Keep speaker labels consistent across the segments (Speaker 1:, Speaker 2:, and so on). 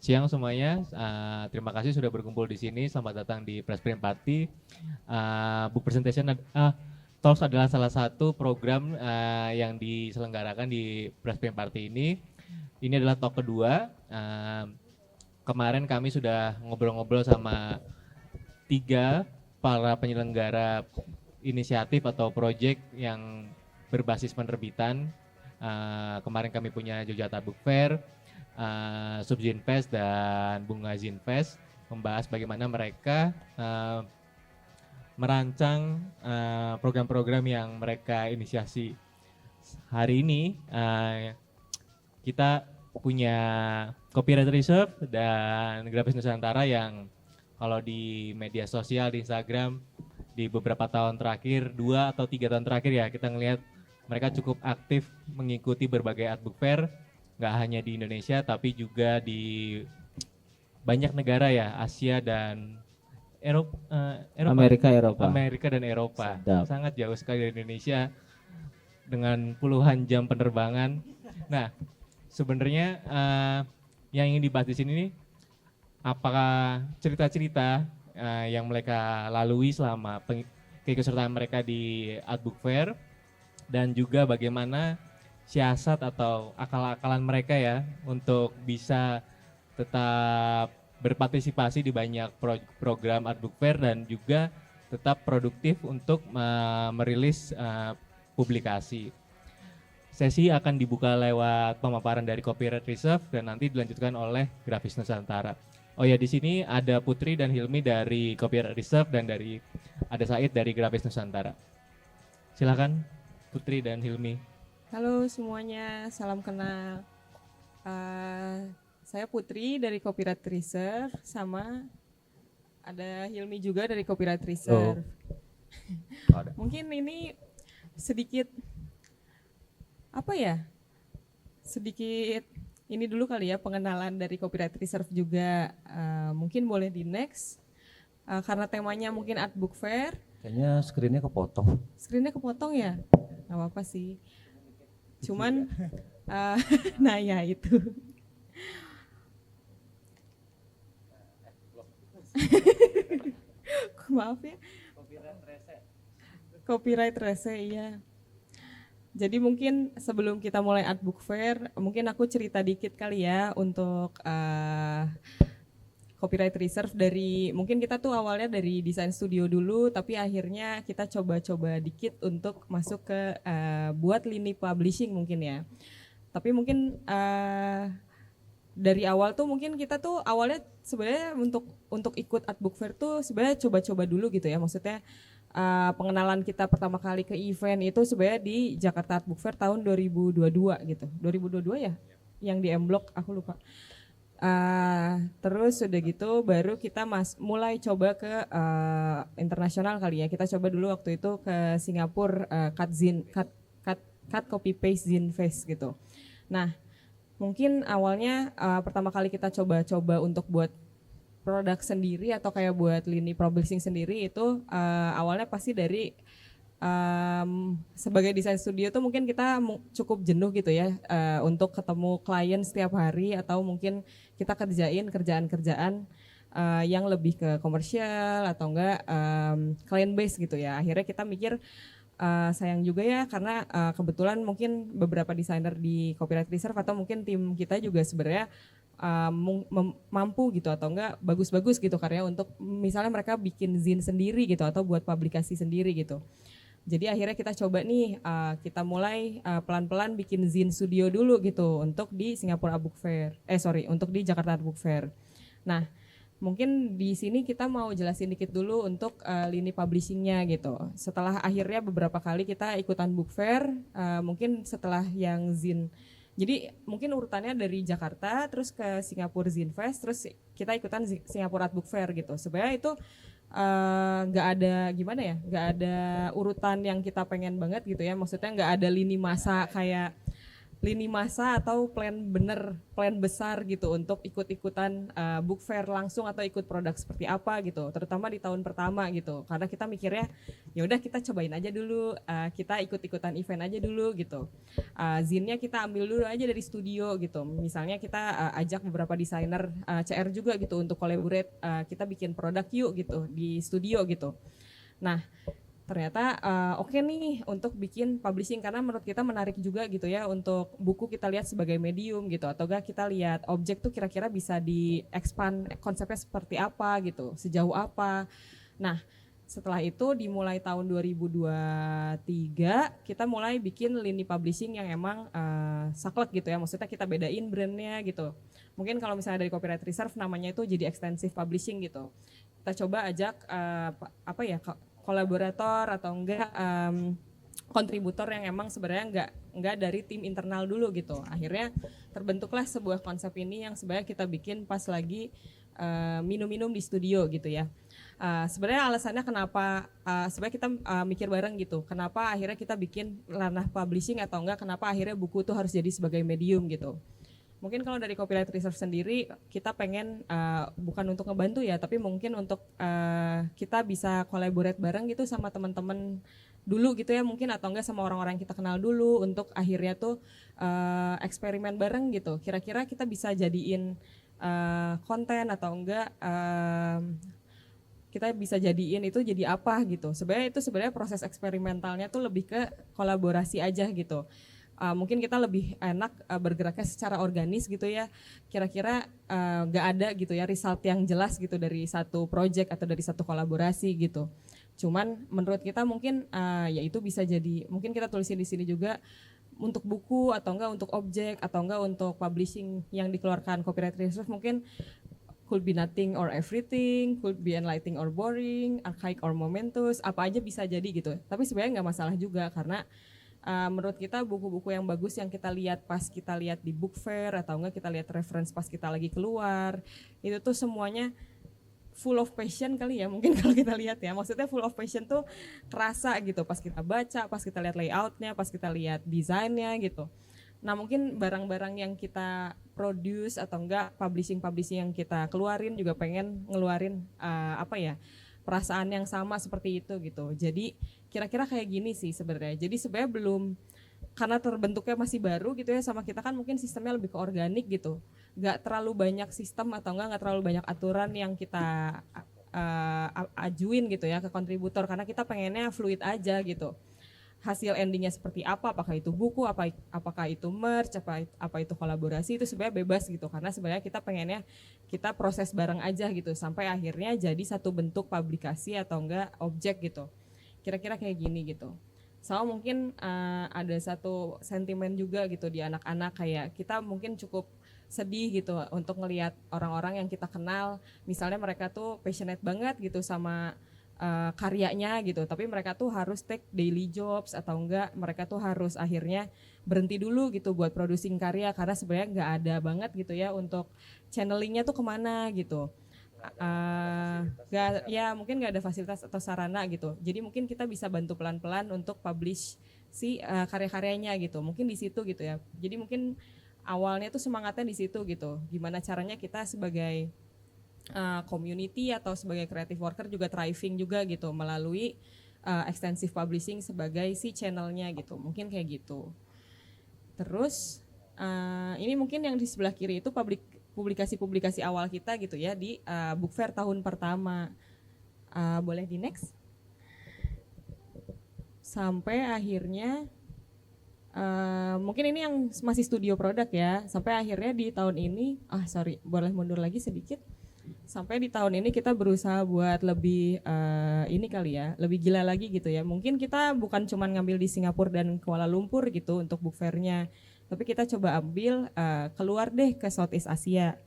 Speaker 1: siang semuanya. Terima kasih sudah berkumpul di sini. Selamat datang di Press Print Party. Book Presentation Talks adalah salah satu program yang diselenggarakan di Press Print Party ini. Ini adalah talk kedua. Kemarin kami sudah ngobrol-ngobrol sama 3 para penyelenggara inisiatif atau project yang berbasis penerbitan. Kemarin kami punya Yogyakarta Book Fair, Subzinvest dan Bunga Zinvest, membahas bagaimana mereka merancang program-program yang mereka inisiasi. Hari ini kita punya Copyright Reserve dan Grafis Nusantara yang kalau di media sosial, di Instagram, di beberapa tahun terakhir, 2 atau 3 tahun terakhir ya, kita ngelihat mereka cukup aktif mengikuti berbagai art book fair, nggak hanya di Indonesia tapi juga di banyak negara ya, Asia dan Eropa, Amerika dan Eropa.
Speaker 2: Sedap.
Speaker 1: Sangat jauh sekali dari Indonesia dengan puluhan jam penerbangan. Nah, sebenarnya yang ingin dibahas di sini nih, apakah cerita-cerita yang mereka lalui selama keikutsertaan mereka di Art Book Fair, dan juga bagaimana siasat atau akal-akalan mereka ya untuk bisa tetap berpartisipasi di banyak program Art Book Fair dan juga tetap produktif untuk merilis publikasi. Sesi akan dibuka lewat pemaparan dari Copyright Reserve dan nanti dilanjutkan oleh Grafis Nusantara. Oh ya, di sini ada Putri dan Hilmi dari Copyright Reserve dan ada Said dari Grafis Nusantara. Silakan Putri dan Hilmi.
Speaker 3: Halo semuanya, salam kenal. Saya Putri dari Copyright Reserve, sama ada Hilmi juga dari Copyright Reserve. Mungkin ini sedikit sedikit ini dulu kali ya, pengenalan dari Copyright Reserve juga. Mungkin boleh di next, karena temanya mungkin Art Book Fair.
Speaker 2: Kayaknya screen-nya kepotong.
Speaker 3: Screen-nya kepotong ya? Gak apa-apa sih. Cuman, nah ya itu. Maaf ya. Copyright rese, iya. Jadi mungkin sebelum kita mulai Art Book Fair, mungkin aku cerita dikit kali ya untuk Copyright Reserve. Mungkin kita tuh awalnya dari desain studio dulu, tapi akhirnya kita coba-coba dikit untuk masuk ke buat lini publishing mungkin ya. Tapi mungkin dari awal tuh mungkin kita tuh awalnya sebenarnya untuk ikut Art Book Fair tuh sebenarnya coba-coba dulu gitu ya. Maksudnya pengenalan kita pertama kali ke event itu sebenarnya di Jakarta Art Book Fair tahun 2022 gitu. 2022 ya? Yang di M-Block, aku lupa. Terus udah gitu baru kita mulai coba ke internasional kali ya. Kita coba dulu waktu itu ke Singapura, cut copy paste Zinfest gitu. Nah, mungkin awalnya pertama kali kita coba untuk buat produk sendiri atau kayak buat lini publishing sendiri itu awalnya pasti dari sebagai desain studio tuh mungkin kita cukup jenuh gitu ya untuk ketemu klien setiap hari, atau mungkin kita kerjain kerjaan-kerjaan yang lebih ke komersial atau enggak client base gitu ya. Akhirnya kita mikir sayang juga ya, karena kebetulan mungkin beberapa desainer di Copyright Reserve atau mungkin tim kita juga sebenarnya mampu gitu atau enggak bagus-bagus gitu karya untuk misalnya mereka bikin zin sendiri gitu atau buat publikasi sendiri gitu. Jadi akhirnya kita coba nih kita mulai pelan-pelan bikin zin studio dulu gitu untuk di Singapura Book Fair. Untuk di Jakarta Book Fair. Nah, mungkin di sini kita mau jelasin dikit dulu untuk lini publishingnya gitu. Setelah akhirnya beberapa kali kita ikutan book fair, mungkin setelah yang zin. Jadi mungkin urutannya dari Jakarta terus ke Singapura Zinfest, terus kita ikutan Singapura Art Book Fair gitu. Sebenarnya itu nggak ada urutan yang kita pengen banget gitu ya. Maksudnya nggak ada lini masa kayak lini masa atau plan besar gitu untuk ikut-ikutan book fair langsung atau ikut produk seperti apa gitu, terutama di tahun pertama gitu, karena kita mikirnya ya udah kita cobain aja dulu, kita ikut-ikutan event aja dulu gitu. Zine-nya kita ambil dulu aja dari studio gitu, misalnya kita ajak beberapa desainer CR juga gitu untuk collaborate, kita bikin produk yuk gitu di studio gitu. Nah ternyata oke nih untuk bikin publishing, karena menurut kita menarik juga gitu ya untuk buku kita lihat sebagai medium gitu, atau enggak kita lihat objek tuh kira-kira bisa di-expand konsepnya seperti apa gitu, sejauh apa. Nah setelah itu dimulai tahun 2023 kita mulai bikin lini publishing yang emang saklek gitu ya, maksudnya kita bedain brandnya gitu. Mungkin kalau misalnya dari Copyright Reserve namanya itu jadi extensive publishing gitu. Kita coba ajak kolaborator atau enggak kontributor yang emang sebenarnya enggak dari tim internal dulu gitu. Akhirnya terbentuklah sebuah konsep ini yang sebenarnya kita bikin pas lagi minum-minum di studio gitu ya. Sebenarnya alasannya kenapa sebenarnya kita mikir bareng gitu. Kenapa akhirnya kita bikin ranah publishing atau enggak, kenapa akhirnya buku itu harus jadi sebagai medium gitu. Mungkin kalau dari Copyright Reserve sendiri kita pengen bukan untuk ngebantu ya, tapi mungkin untuk kita bisa collaborate bareng gitu sama teman-teman dulu gitu ya, mungkin atau enggak sama orang-orang yang kita kenal dulu, untuk akhirnya tuh eksperimen bareng gitu. Kira-kira kita bisa jadiin konten atau enggak kita bisa jadiin itu jadi apa gitu. Sebenarnya proses eksperimentalnya tuh lebih ke kolaborasi aja gitu. Mungkin kita lebih enak bergeraknya secara organis gitu ya, kira-kira gak ada gitu ya result yang jelas gitu dari satu project atau dari satu kolaborasi gitu. Cuman menurut kita mungkin ya itu bisa jadi, mungkin kita tulisin di sini juga untuk buku atau enggak untuk objek atau enggak untuk publishing yang dikeluarkan Copyright Reserve, mungkin could be nothing or everything, could be enlightening or boring, archaic or momentous, apa aja bisa jadi gitu. Tapi sebenarnya nggak masalah juga, karena menurut kita buku-buku yang bagus yang kita lihat pas kita lihat di book fair atau enggak kita lihat reference pas kita lagi keluar, itu tuh semuanya full of passion kali ya mungkin kalau kita lihat ya. Maksudnya full of passion tuh kerasa gitu pas kita baca, pas kita lihat layoutnya, pas kita lihat desainnya gitu. Nah mungkin barang-barang yang kita produce atau enggak publishing yang kita keluarin juga pengen ngeluarin perasaan yang sama seperti itu gitu. Jadi kira-kira kayak gini sih sebenarnya. Jadi sebenarnya belum, karena terbentuknya masih baru gitu ya, sama kita kan mungkin sistemnya lebih ke organik gitu. Gak terlalu banyak sistem atau enggak terlalu banyak aturan yang kita ajuin gitu ya ke kontributor, karena kita pengennya fluid aja gitu. Hasil endingnya seperti apa, apakah itu buku, apakah itu merch, apa itu kolaborasi, itu sebenarnya bebas gitu, karena sebenarnya kita pengennya kita proses bareng aja gitu sampai akhirnya jadi satu bentuk publikasi atau enggak objek gitu. Kira-kira kayak gini gitu. So mungkin ada satu sentimen juga gitu di anak-anak, kayak kita mungkin cukup sedih gitu untuk ngelihat orang-orang yang kita kenal, misalnya mereka tuh passionate banget gitu sama karyanya gitu, tapi mereka tuh harus take daily jobs atau enggak mereka tuh harus akhirnya berhenti dulu gitu buat producing karya, karena sebenarnya nggak ada banget gitu ya untuk channelingnya tuh kemana gitu. Mungkin nggak ada fasilitas atau sarana gitu, jadi mungkin kita bisa bantu pelan-pelan untuk publish si karya-karyanya gitu, mungkin di situ gitu ya. Jadi mungkin awalnya tuh semangatnya di situ gitu, gimana caranya kita sebagai community atau sebagai creative worker juga thriving juga gitu melalui extensive publishing sebagai si channelnya gitu, mungkin kayak gitu. Terus ini mungkin yang di sebelah kiri itu publikasi-publikasi awal kita gitu ya di book fair tahun pertama. Boleh di next. Sampai akhirnya mungkin ini yang masih studio produk ya, sampai akhirnya di tahun ini boleh mundur lagi sedikit. Sampai di tahun ini kita berusaha buat lebih ini kali ya, lebih gila lagi gitu ya. Mungkin kita bukan cuma ngambil di Singapura dan Kuala Lumpur gitu untuk book fair-nya, tapi kita coba ambil keluar deh ke Southeast Asia.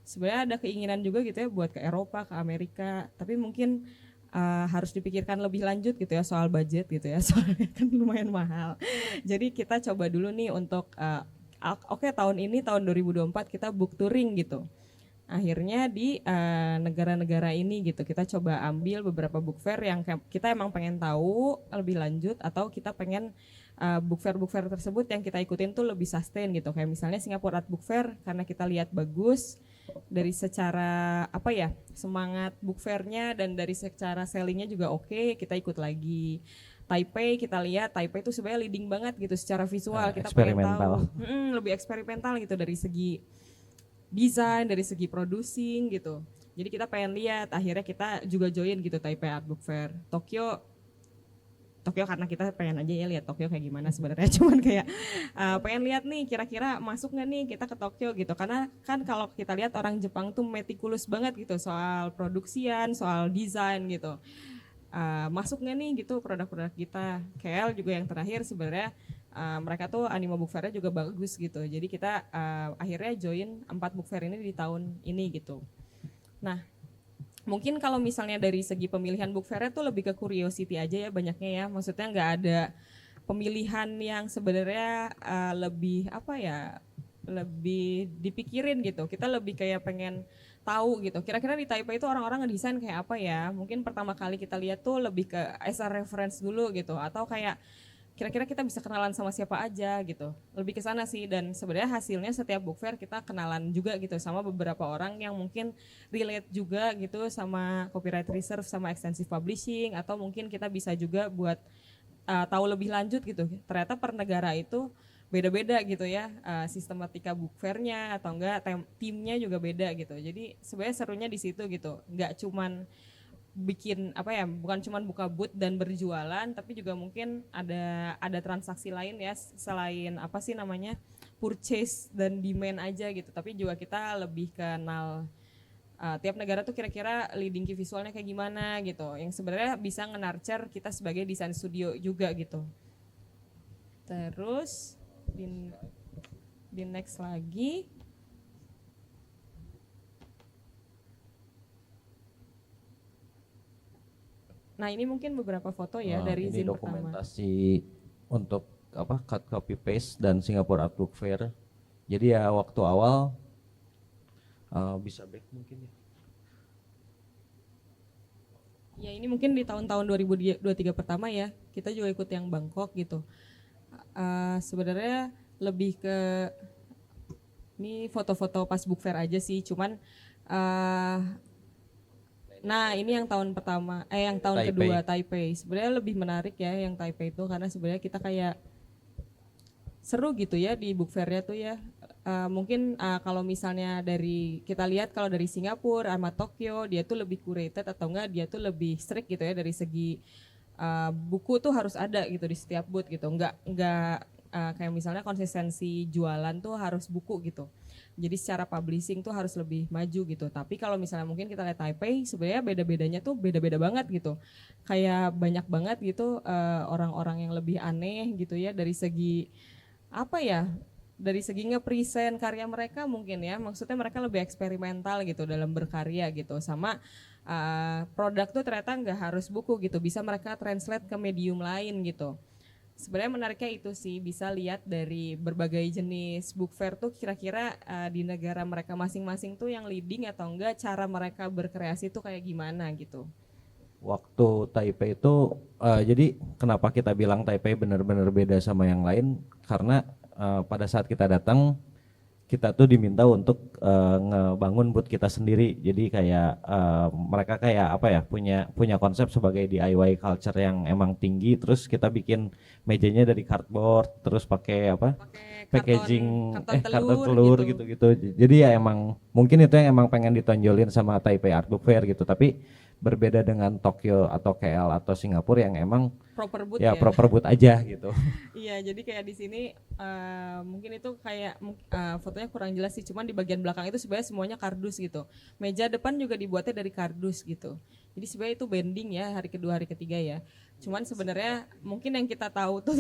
Speaker 3: Sebenarnya ada keinginan juga gitu ya buat ke Eropa, ke Amerika, tapi mungkin harus dipikirkan lebih lanjut gitu ya soal budget gitu ya, soalnya kan lumayan mahal. Jadi kita coba dulu nih untuk tahun ini tahun 2024 kita book touring gitu. Akhirnya di negara-negara ini gitu kita coba ambil beberapa book fair yang kita emang pengen tahu lebih lanjut, atau kita pengen book fair tersebut yang kita ikutin tuh lebih sustain gitu. Kayak misalnya Singapore Art Book Fair karena kita lihat bagus dari secara apa ya, semangat book fairnya dan dari secara sellingnya juga oke, kita ikut lagi. Taipei kita lihat Taipei itu sebenarnya leading banget gitu secara visual, kita pengen tahu lebih eksperimental gitu dari segi desain, dari segi producing gitu. Jadi kita pengen lihat, akhirnya kita juga join gitu Taipei Art Book Fair. Tokyo karena kita pengen aja ya lihat Tokyo kayak gimana sebenarnya, cuman kayak pengen lihat nih kira-kira masuk nggak nih kita ke Tokyo gitu, karena kan kalau kita lihat orang Jepang tuh metikulus banget gitu soal produksian, soal desain gitu. Masuk nggak nih gitu produk-produk kita. KL juga yang terakhir sebenarnya mereka tuh anime book fair-nya juga bagus gitu, jadi kita akhirnya join 4 book fair ini di tahun ini gitu. Nah, mungkin kalau misalnya dari segi pemilihan book fair itu lebih ke curiosity aja ya banyaknya ya. Maksudnya nggak ada pemilihan yang sebenarnya lebih apa ya, lebih dipikirin gitu. Kita lebih kayak pengen tahu gitu. Kira-kira di Taipei itu orang-orang ngedesain kayak apa ya. Mungkin pertama kali kita lihat tuh lebih ke as a reference dulu gitu. Atau kayak kira-kira kita bisa kenalan sama siapa aja gitu, lebih ke sana sih. Dan sebenarnya hasilnya setiap book fair kita kenalan juga gitu sama beberapa orang yang mungkin relate juga gitu sama copyright reserve sama extensive publishing, atau mungkin kita bisa juga buat tahu lebih lanjut gitu, ternyata per negara itu beda-beda gitu ya, sistematika book fairnya atau enggak timnya juga beda gitu. Jadi sebenarnya serunya di situ gitu, nggak cuman bikin apa ya, bukan cuma buka booth dan berjualan, tapi juga mungkin ada transaksi lain ya selain apa sih namanya purchase dan demand aja gitu, tapi juga kita lebih kenal tiap negara tuh kira-kira leading key visualnya kayak gimana gitu, yang sebenarnya bisa nge-nurture kita sebagai desain studio juga gitu. Terus di next lagi. Nah ini mungkin beberapa foto ya dari
Speaker 2: ini
Speaker 3: Zin pertama.
Speaker 2: dokumentasi untuk apa cut copy paste dan Singapore Art Book Fair. Jadi ya waktu awal bisa back mungkin ya.
Speaker 3: Ya ini mungkin di tahun-tahun 2023 pertama ya, kita juga ikut yang Bangkok gitu. Sebenarnya lebih ke ini foto-foto pas book fair aja sih, cuman nah ini yang tahun pertama, yang tahun
Speaker 2: Taipei.
Speaker 3: kedua Taipei. Sebenarnya lebih menarik ya yang Taipei itu karena sebenarnya kita kayak seru gitu ya di book fairnya tuh ya. Mungkin kalau misalnya dari kita lihat kalau dari Singapura sama Tokyo dia tuh lebih curated atau enggak dia tuh lebih strict gitu ya dari segi buku tuh harus ada gitu di setiap booth gitu. Enggak kayak misalnya konsistensi jualan tuh harus buku gitu. Jadi secara publishing tuh harus lebih maju gitu. Tapi kalau misalnya mungkin kita lihat Taipei sebenarnya beda-bedanya tuh beda-beda banget gitu. Kayak banyak banget gitu orang-orang yang lebih aneh gitu ya dari segi apa ya? Dari segi nge-present karya mereka mungkin ya. Maksudnya mereka lebih eksperimental gitu dalam berkarya gitu. Sama produk tuh ternyata nggak harus buku gitu. Bisa mereka translate ke medium lain gitu. Sebenarnya menariknya itu sih, bisa lihat dari berbagai jenis book fair tuh kira-kira di negara mereka masing-masing tuh yang leading atau enggak, cara mereka berkreasi tuh kayak gimana gitu.
Speaker 2: Waktu Taipei itu jadi kenapa kita bilang Taipei benar-benar beda sama yang lain, karena pada saat kita datang kita tuh diminta untuk ngebangun booth kita sendiri. Jadi kayak mereka kayak apa ya, punya konsep sebagai DIY culture yang emang tinggi. Terus kita bikin mejanya dari cardboard, terus pakai apa? Packaging karton telur gitu. Jadi ya emang mungkin itu yang emang pengen ditonjolin sama Taipei Art Book Fair gitu. Tapi berbeda dengan Tokyo atau KL atau Singapura yang emang
Speaker 3: proper booth
Speaker 2: ya proper booth aja gitu.
Speaker 3: Iya, jadi kayak di sini mungkin itu kayak fotonya kurang jelas sih, cuman di bagian belakang itu sebenarnya semuanya kardus gitu. Meja depan juga dibuatnya dari kardus gitu. Jadi sebenarnya itu bending ya hari kedua hari ketiga ya. Cuman sebenarnya mungkin yang kita tahu tuh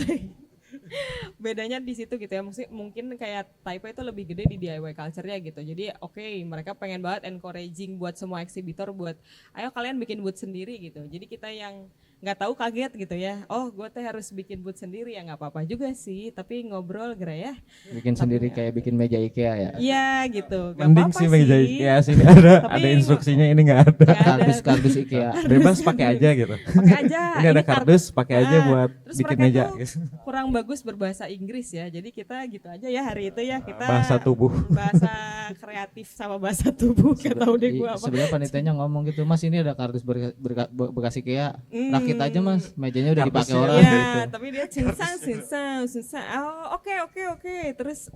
Speaker 3: bedanya di situ gitu ya. Mungkin kayak Taipei itu lebih gede di DIY culture-nya gitu. Jadi oke, mereka pengen banget encouraging buat semua eksibitor buat ayo kalian bikin booth sendiri gitu. Jadi kita yang nggak tahu kaget gitu ya. Oh, gue teh harus bikin booth sendiri ya, nggak apa-apa juga sih. Tapi ngobrol gerak ya.
Speaker 4: Bikin sendiri kayak bikin meja IKEA ya.
Speaker 3: Iya gitu. Nggak
Speaker 2: Mending
Speaker 3: apa-apa
Speaker 2: sih meja
Speaker 3: sih.
Speaker 2: IKEA sini ada
Speaker 3: Tapi
Speaker 2: instruksinya, ini nggak ada.
Speaker 3: nggak ada.
Speaker 4: Kardus IKEA.
Speaker 2: Bebas pakai aja gitu.
Speaker 3: Pakai aja.
Speaker 2: Ini ada kardus, pakai aja
Speaker 3: Ah,
Speaker 2: buat
Speaker 3: terus
Speaker 2: bikin
Speaker 3: mereka
Speaker 2: meja.
Speaker 3: tuh kurang bagus berbahasa Inggris ya. Jadi kita gitu aja ya hari itu ya kita
Speaker 2: Bahasa tubuh.
Speaker 3: bahasa kreatif sama bahasa tubuh. Gak tahu deh gue apa.
Speaker 4: Sebenarnya panitianya ngomong gitu, Mas ini ada kardus bekas IKEA. Rakit aja Mas, mejanya udah dipakai
Speaker 2: Kardusnya.
Speaker 4: orang.
Speaker 3: Iya, tapi dia susah. Oh, oke. Terus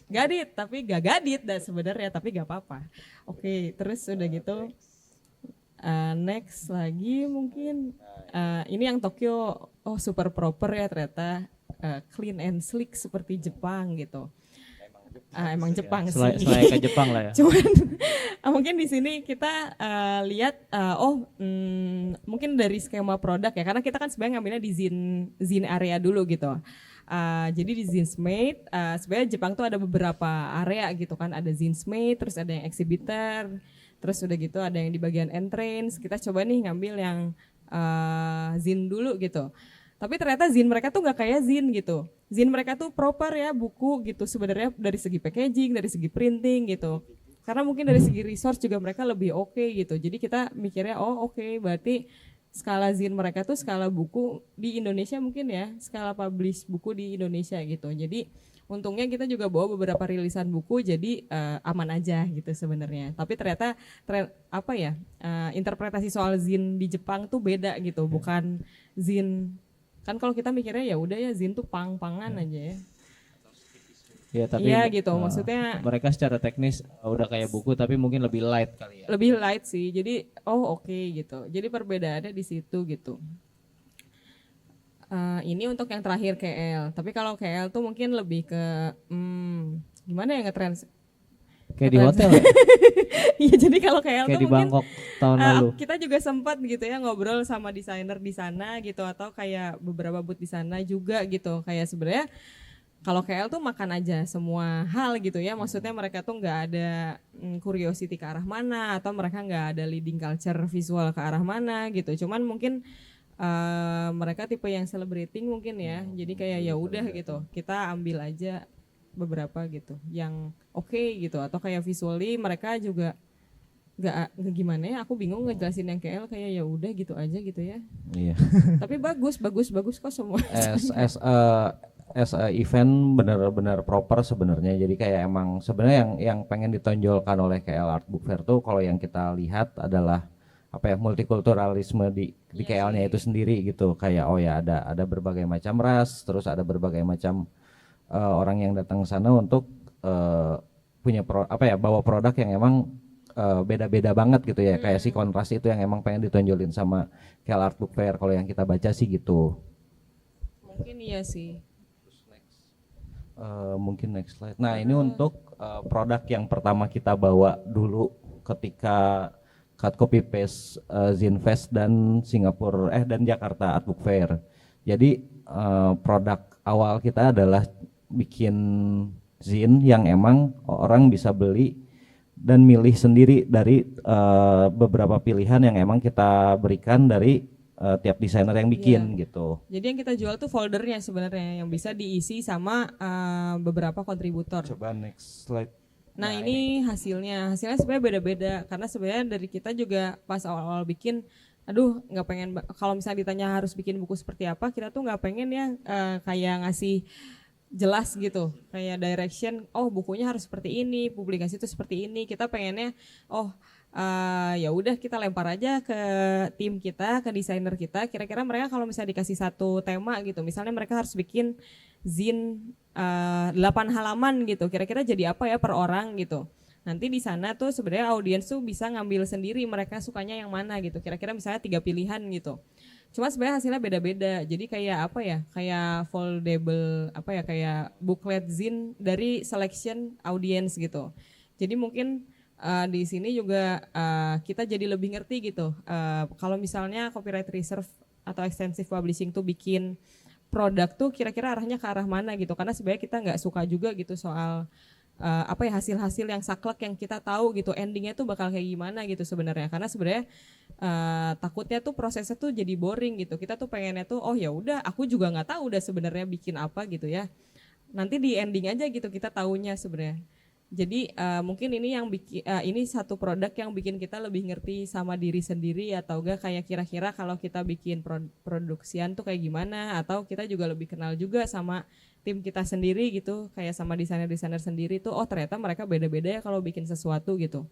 Speaker 3: gadit, tapi gak gadit dah sebenarnya, tapi gak apa-apa. Oke, terus udah gitu. Next lagi mungkin ini yang Tokyo, oh super proper ya ternyata, clean and sleek seperti Jepang gitu. Emang Jepang sih.
Speaker 4: Selain ke Jepang lah ya.
Speaker 3: Cuman mungkin di sini kita lihat mungkin dari skema produk ya, karena kita kan sebenarnya ngambilnya di zin area dulu gitu. Jadi di Zinsmate sebenarnya Jepang tuh ada beberapa area gitu kan, ada Zinsmate, terus ada yang exhibitor, terus udah gitu ada yang di bagian entrance. Kita coba nih ngambil yang zin dulu gitu. Tapi ternyata zin mereka tuh nggak kayak zin gitu. Zin mereka tuh proper ya, buku gitu sebenarnya dari segi packaging, dari segi printing gitu. Karena mungkin dari segi resource juga mereka lebih oke gitu. Jadi kita mikirnya oke, berarti skala zin mereka tuh skala buku di Indonesia mungkin ya, skala publish buku di Indonesia gitu. Jadi untungnya kita juga bawa beberapa rilisan buku, jadi aman aja gitu sebenarnya. Tapi ternyata interpretasi soal zin di Jepang tuh beda gitu, bukan zin. Kan kalau kita mikirnya ya udah ya zin tuh pang-pangan aja ya.
Speaker 4: Ya tapi
Speaker 3: Iya gitu, maksudnya
Speaker 4: mereka secara teknis udah kayak buku tapi mungkin lebih light kali ya.
Speaker 3: lebih light sih. Jadi oke gitu. Jadi perbedaannya di situ gitu. Ini untuk yang terakhir KL. Tapi kalau KL tuh mungkin lebih ke gimana ya ngetrans.
Speaker 4: Kayak di hotel ya?
Speaker 3: Iya, jadi kalau KL
Speaker 4: Kayak
Speaker 3: tuh
Speaker 4: di
Speaker 3: mungkin
Speaker 4: Bangkok tahun lalu.
Speaker 3: kita juga sempat gitu ya ngobrol sama desainer di sana gitu, atau kayak beberapa booth di sana juga gitu. Kayak sebenarnya kalau KL tuh makan aja semua hal gitu ya. Maksudnya mereka tuh nggak ada curiosity ke arah mana, atau mereka nggak ada leading culture visual ke arah mana gitu. Cuman mungkin mereka tipe yang celebrating mungkin ya. Jadi kayak ya udah gitu, kita ambil aja beberapa gitu yang oke gitu, atau kayak visually mereka juga nggak gimana ya, aku bingung ngejelasin yang KL, kayak ya udah gitu aja gitu ya.
Speaker 2: Iya.
Speaker 3: Tapi bagus kok semua.
Speaker 2: As a event benar-benar proper sebenarnya. Jadi kayak emang sebenarnya yang pengen ditonjolkan oleh KL Art Book Fair tuh, kalau yang kita lihat adalah multikulturalisme di KL-nya itu sendiri gitu. Kayak ada berbagai macam ras, terus ada berbagai macam orang yang datang ke sana untuk punya bawa produk yang emang beda-beda banget gitu ya. Kayak si kontras itu yang emang pengen ditonjolin sama KL Art Book Fair kalau yang kita baca sih gitu.
Speaker 3: Mungkin iya sih.
Speaker 2: Mungkin next slide. Nah ini untuk produk yang pertama kita bawa dulu ketika cut copy paste Zinfest dan dan Jakarta Art Book Fair. Jadi produk awal kita adalah bikin zin yang emang orang bisa beli dan milih sendiri dari beberapa pilihan yang emang kita berikan dari tiap desainer yang bikin gitu.
Speaker 3: Jadi yang kita jual tuh foldernya sebenarnya yang bisa diisi sama beberapa kontributor.
Speaker 2: Coba next slide.
Speaker 3: Nah ini hasilnya sebenarnya beda-beda, karena sebenarnya dari kita juga pas awal-awal bikin, nggak pengen, kalau misalnya ditanya harus bikin buku seperti apa, kita tuh nggak pengen ya kayak ngasih jelas gitu, kayak direction, bukunya harus seperti ini, publikasi itu seperti ini. Kita pengennya ya udah kita lempar aja ke tim kita, ke desainer kita, kira-kira mereka kalau misalnya dikasih satu tema gitu, misalnya mereka harus bikin zin 8 halaman gitu, kira-kira jadi apa ya per orang gitu. Nanti di sana tuh sebenarnya audiens tuh bisa ngambil sendiri mereka sukanya yang mana gitu, kira-kira misalnya 3 pilihan gitu. Cuma sebenarnya hasilnya beda-beda, jadi kayak kayak foldable kayak booklet zin dari selection audience gitu. Jadi mungkin di sini juga kita jadi lebih ngerti gitu. Kalau misalnya copyright reserve atau extensive publishing tuh bikin produk tuh kira-kira arahnya ke arah mana gitu. Karena sebenarnya kita nggak suka juga gitu soal apa ya, hasil-hasil yang saklek yang kita tahu gitu, endingnya tuh bakal kayak gimana gitu sebenarnya. Karena sebenarnya takutnya tuh prosesnya tuh jadi boring gitu. Kita tuh pengennya tuh oh ya udah, aku juga nggak tahu udah sebenarnya bikin apa gitu ya. Nanti di ending aja gitu kita taunya sebenarnya. Jadi mungkin ini yang bikin ini satu produk yang bikin kita lebih ngerti sama diri sendiri, atau enggak kayak kira-kira kalau kita bikin produksian tuh kayak gimana, atau kita juga lebih kenal juga sama tim kita sendiri gitu, kayak sama desainer-desainer sendiri tuh oh ternyata mereka beda-beda ya kalau bikin sesuatu gitu.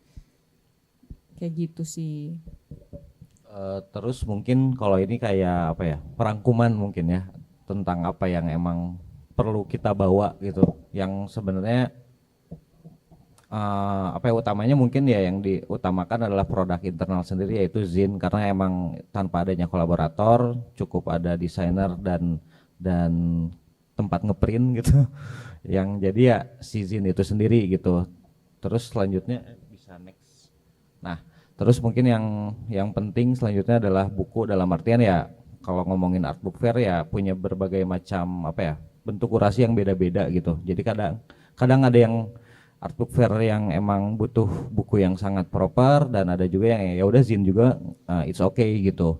Speaker 3: Kayak gitu sih.
Speaker 2: Terus mungkin kalau ini kayak apa ya, perangkuman mungkin ya tentang apa yang emang perlu kita bawa gitu, yang sebenarnya apa ya, utamanya mungkin ya yang diutamakan adalah produk internal sendiri yaitu Zin, karena emang tanpa adanya kolaborator cukup ada desainer dan tempat ngeprint gitu yang jadi ya si Zin itu sendiri gitu. Terus selanjutnya bisa next. Nah, terus mungkin yang penting selanjutnya adalah buku, dalam artian ya kalau ngomongin art book fair ya punya berbagai macam apa ya, bentuk kurasi yang beda-beda gitu. Jadi kadang ada yang art book fair yang emang butuh buku yang sangat proper, dan ada juga yang ya udah Zin juga it's okay gitu.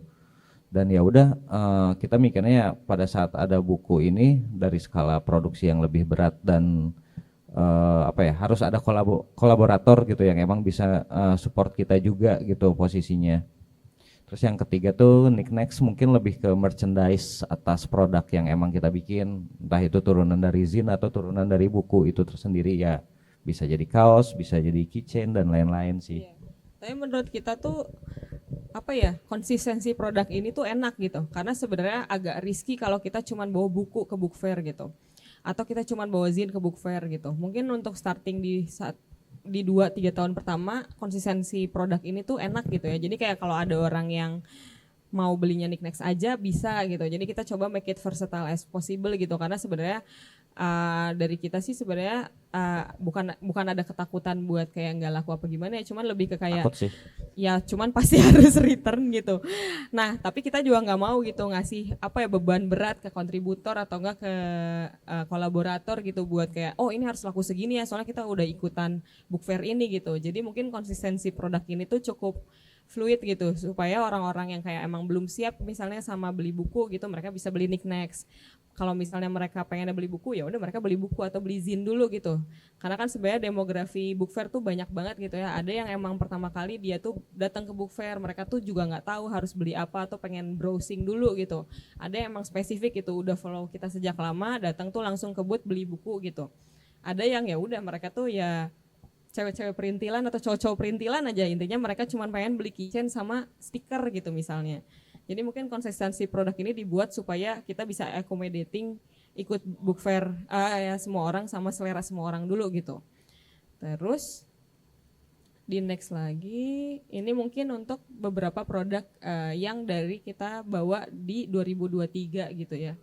Speaker 2: Dan ya udah kita mikirnya ya pada saat ada buku ini dari skala produksi yang lebih berat dan apa ya, harus ada kolaborator gitu yang emang bisa support kita juga gitu posisinya. Terus yang ketiga tuh next mungkin lebih ke merchandise atas produk yang emang kita bikin, entah itu turunan dari Zin atau turunan dari buku itu tersendiri ya. Bisa jadi kaos, bisa jadi keychain dan lain-lain sih.
Speaker 3: Iya. Tapi menurut kita tuh apa ya, konsistensi produk ini tuh enak gitu. Karena sebenarnya agak risky kalau kita cuman bawa buku ke book fair gitu. Atau kita cuman bawa Zin ke book fair gitu. Mungkin untuk starting di 2-3 tahun pertama konsistensi produk ini tuh enak gitu ya. Jadi kayak kalau ada orang yang mau belinya Knickknacks aja bisa gitu. Jadi kita coba make it versatile as possible gitu, karena sebenarnya dari kita sih sebenarnya bukan ada ketakutan buat kayak nggak laku apa gimana ya, cuman lebih ke kayak
Speaker 2: Takut sih.
Speaker 3: ya cuman pasti harus return gitu. Nah tapi kita juga nggak mau gitu ngasih apa ya, beban berat ke kontributor atau enggak ke kolaborator gitu buat kayak oh ini harus laku segini ya soalnya kita udah ikutan book fair ini gitu. Jadi mungkin konsistensi produk ini tuh cukup fluid gitu supaya orang-orang yang kayak emang belum siap misalnya sama beli buku gitu, mereka bisa beli Knickknacks. Kalau misalnya mereka pengen beli buku ya udah mereka beli buku atau beli Zin dulu gitu. Karena kan sebenarnya demografi book fair tuh banyak banget gitu ya. Ada yang emang pertama kali dia tuh datang ke book fair, mereka tuh juga nggak tahu harus beli apa atau pengen browsing dulu gitu. Ada yang emang spesifik gitu, udah follow kita sejak lama, datang tuh langsung ke booth beli buku gitu. Ada yang ya udah mereka tuh ya cewek-cewek perintilan atau cowok-cowok perintilan aja, intinya mereka cuma pengen beli keychain sama stiker gitu misalnya. Jadi mungkin konsistensi produk ini dibuat supaya kita bisa accommodating ikut book fair ya semua orang sama selera semua orang dulu gitu. Terus di next lagi ini mungkin untuk beberapa produk yang dari kita bawa di 2023 gitu ya.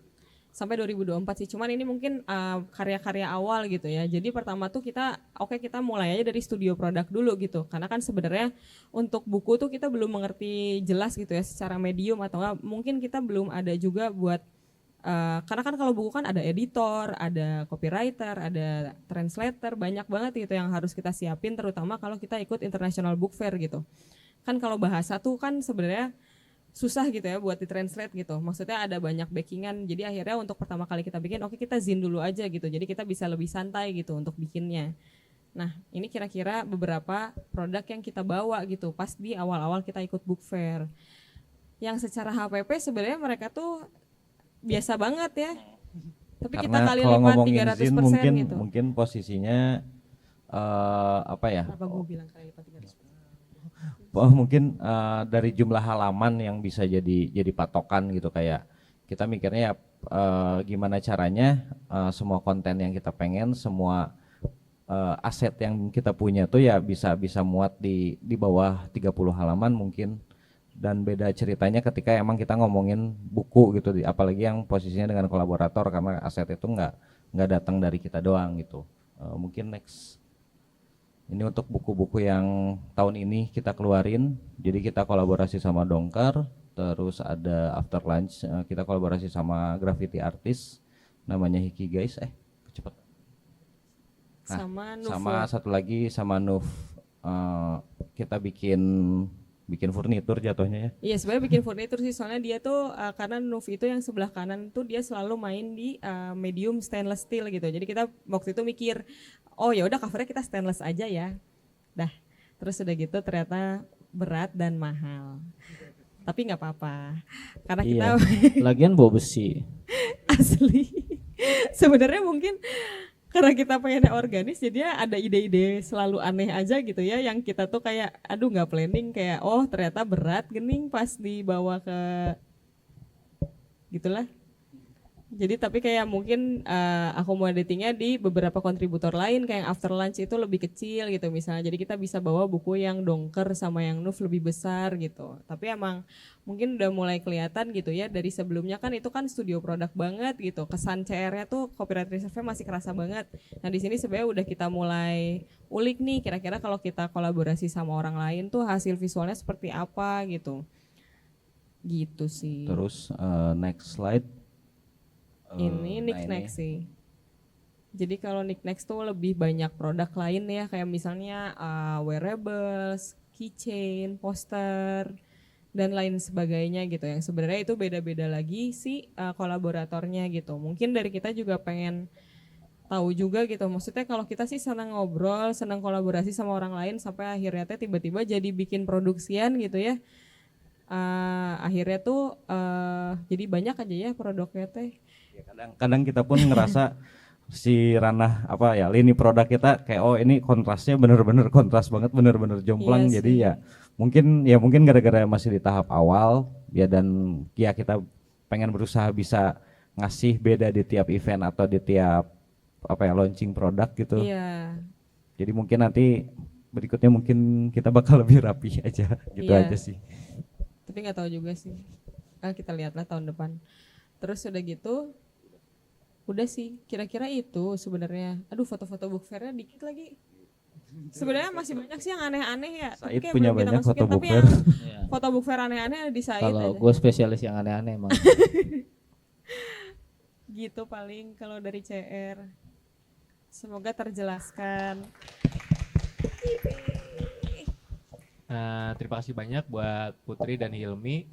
Speaker 3: Sampai 2024 sih, cuman ini mungkin karya-karya awal gitu ya. Jadi pertama tuh kita kita mulai aja dari studio produk dulu gitu. Karena kan sebenarnya untuk buku tuh kita belum mengerti jelas gitu ya secara medium, atau enggak mungkin kita belum ada juga buat karena kan kalau buku kan ada editor, ada copywriter, ada translator, banyak banget gitu yang harus kita siapin, terutama kalau kita ikut International Book Fair gitu. Kan kalau bahasa tuh kan sebenarnya susah gitu ya buat ditranslate gitu. Maksudnya ada banyak backingan. Jadi akhirnya untuk pertama kali kita bikin, kita Zin dulu aja gitu. Jadi kita bisa lebih santai gitu untuk bikinnya. Nah, ini kira-kira beberapa produk yang kita bawa gitu pas di awal-awal kita ikut book fair. Yang secara HPP sebenarnya mereka tuh biasa banget ya. Tapi kita
Speaker 2: Karena
Speaker 3: kali
Speaker 2: kalau
Speaker 3: lipat
Speaker 2: ngomongin
Speaker 3: 300%
Speaker 2: Zin
Speaker 3: gitu.
Speaker 2: mungkin posisinya apa ya?
Speaker 3: Kenapa gue bilang kali lipat 300%?
Speaker 2: Mungkin dari jumlah halaman yang bisa jadi patokan gitu, kayak kita mikirnya ya gimana caranya semua konten yang kita pengen, semua aset yang kita punya tuh ya bisa muat di bawah 30 halaman mungkin. Dan beda ceritanya ketika emang kita ngomongin buku gitu, apalagi yang posisinya dengan kolaborator, karena aset itu nggak datang dari kita doang gitu. Mungkin next. Ini untuk buku-buku yang tahun ini kita keluarin. Jadi kita kolaborasi sama Dongkar, terus ada After Lunch kita kolaborasi sama graffiti artist namanya Hiki guys. Cepet. Nah,
Speaker 3: sama
Speaker 2: sama
Speaker 3: Nuvo.
Speaker 2: satu lagi sama Nuf, kita bikin furnitur jatuhnya ya.
Speaker 3: Iya sebenarnya bikin furnitur sih, soalnya dia tuh karena Nuv itu yang sebelah kanan tuh dia selalu main di medium stainless steel gitu. Jadi kita waktu itu mikir, oh ya udah covernya kita stainless aja ya. Dah, terus udah gitu ternyata berat dan mahal. Tapi nggak apa-apa, karena kita
Speaker 4: Iya. Lagian bawa besi.
Speaker 3: asli. Sebenarnya mungkin karena kita pengennya organis, jadi ada ide-ide selalu aneh aja gitu ya, yang kita tuh kayak aduh nggak planning, kayak oh ternyata berat gening pas dibawa ke gitulah. Jadi tapi kayak mungkin accommodatingnya di beberapa kontributor lain, kayak yang after lunch itu lebih kecil gitu misalnya. Jadi kita bisa bawa buku yang dongker sama yang Nuf lebih besar gitu. Tapi emang mungkin udah mulai kelihatan gitu ya, dari sebelumnya kan itu kan studio produk banget gitu. Kesan CR-nya tuh copyright reserve-nya masih kerasa banget. Nah di sini sebenarnya udah kita mulai ulik nih, kira-kira kalau kita kolaborasi sama orang lain tuh hasil visualnya seperti apa gitu. Gitu sih.
Speaker 2: Terus next slide.
Speaker 3: Ini
Speaker 2: Nah,
Speaker 3: Next sih. Jadi kalau Next tuh lebih banyak produk lain ya, kayak misalnya wearables, keychain, poster, dan lain sebagainya gitu. Yang sebenarnya itu beda-beda lagi sih kolaboratornya gitu. Mungkin dari kita juga pengen tahu juga gitu. Maksudnya kalau kita sih senang ngobrol, senang kolaborasi sama orang lain, sampai akhirnya teh tiba-tiba jadi bikin produksian gitu ya. Akhirnya tuh jadi banyak aja ya produknya teh.
Speaker 2: ya, kadang kita pun ngerasa si ranah apa ya, lini produk kita kayak oh ini kontrasnya bener-bener kontras banget, bener-bener jomplang.
Speaker 3: Iya
Speaker 2: Jadi
Speaker 3: sih.
Speaker 2: mungkin gara-gara masih di tahap awal ya, dan ya kita pengen berusaha bisa ngasih beda di tiap event atau di tiap apa ya, launching produk gitu.
Speaker 3: Iya.
Speaker 2: Jadi mungkin nanti berikutnya mungkin kita bakal lebih rapi aja gitu
Speaker 3: Iya.
Speaker 2: aja sih.
Speaker 3: Tapi nggak tahu juga sih. Kita lihatlah tahun depan. Terus udah gitu, udah sih. Kira-kira itu sebenarnya. Aduh, foto-foto book fair-nya dikit lagi. Sebenarnya masih banyak sih yang aneh-aneh ya. Tapi
Speaker 2: Said
Speaker 3: kayak
Speaker 2: punya
Speaker 3: belum kita
Speaker 2: banyak
Speaker 3: masukin.
Speaker 2: foto book
Speaker 3: Tapi
Speaker 2: fair.
Speaker 3: yang
Speaker 4: Iya.
Speaker 3: foto book fair aneh-aneh ada di Said
Speaker 4: Kalau
Speaker 3: aja.
Speaker 4: gue spesialis yang aneh-aneh emang.
Speaker 3: Gitu paling kalau dari CR. Semoga terjelaskan.
Speaker 1: Terima kasih banyak buat Putri dan Hilmi.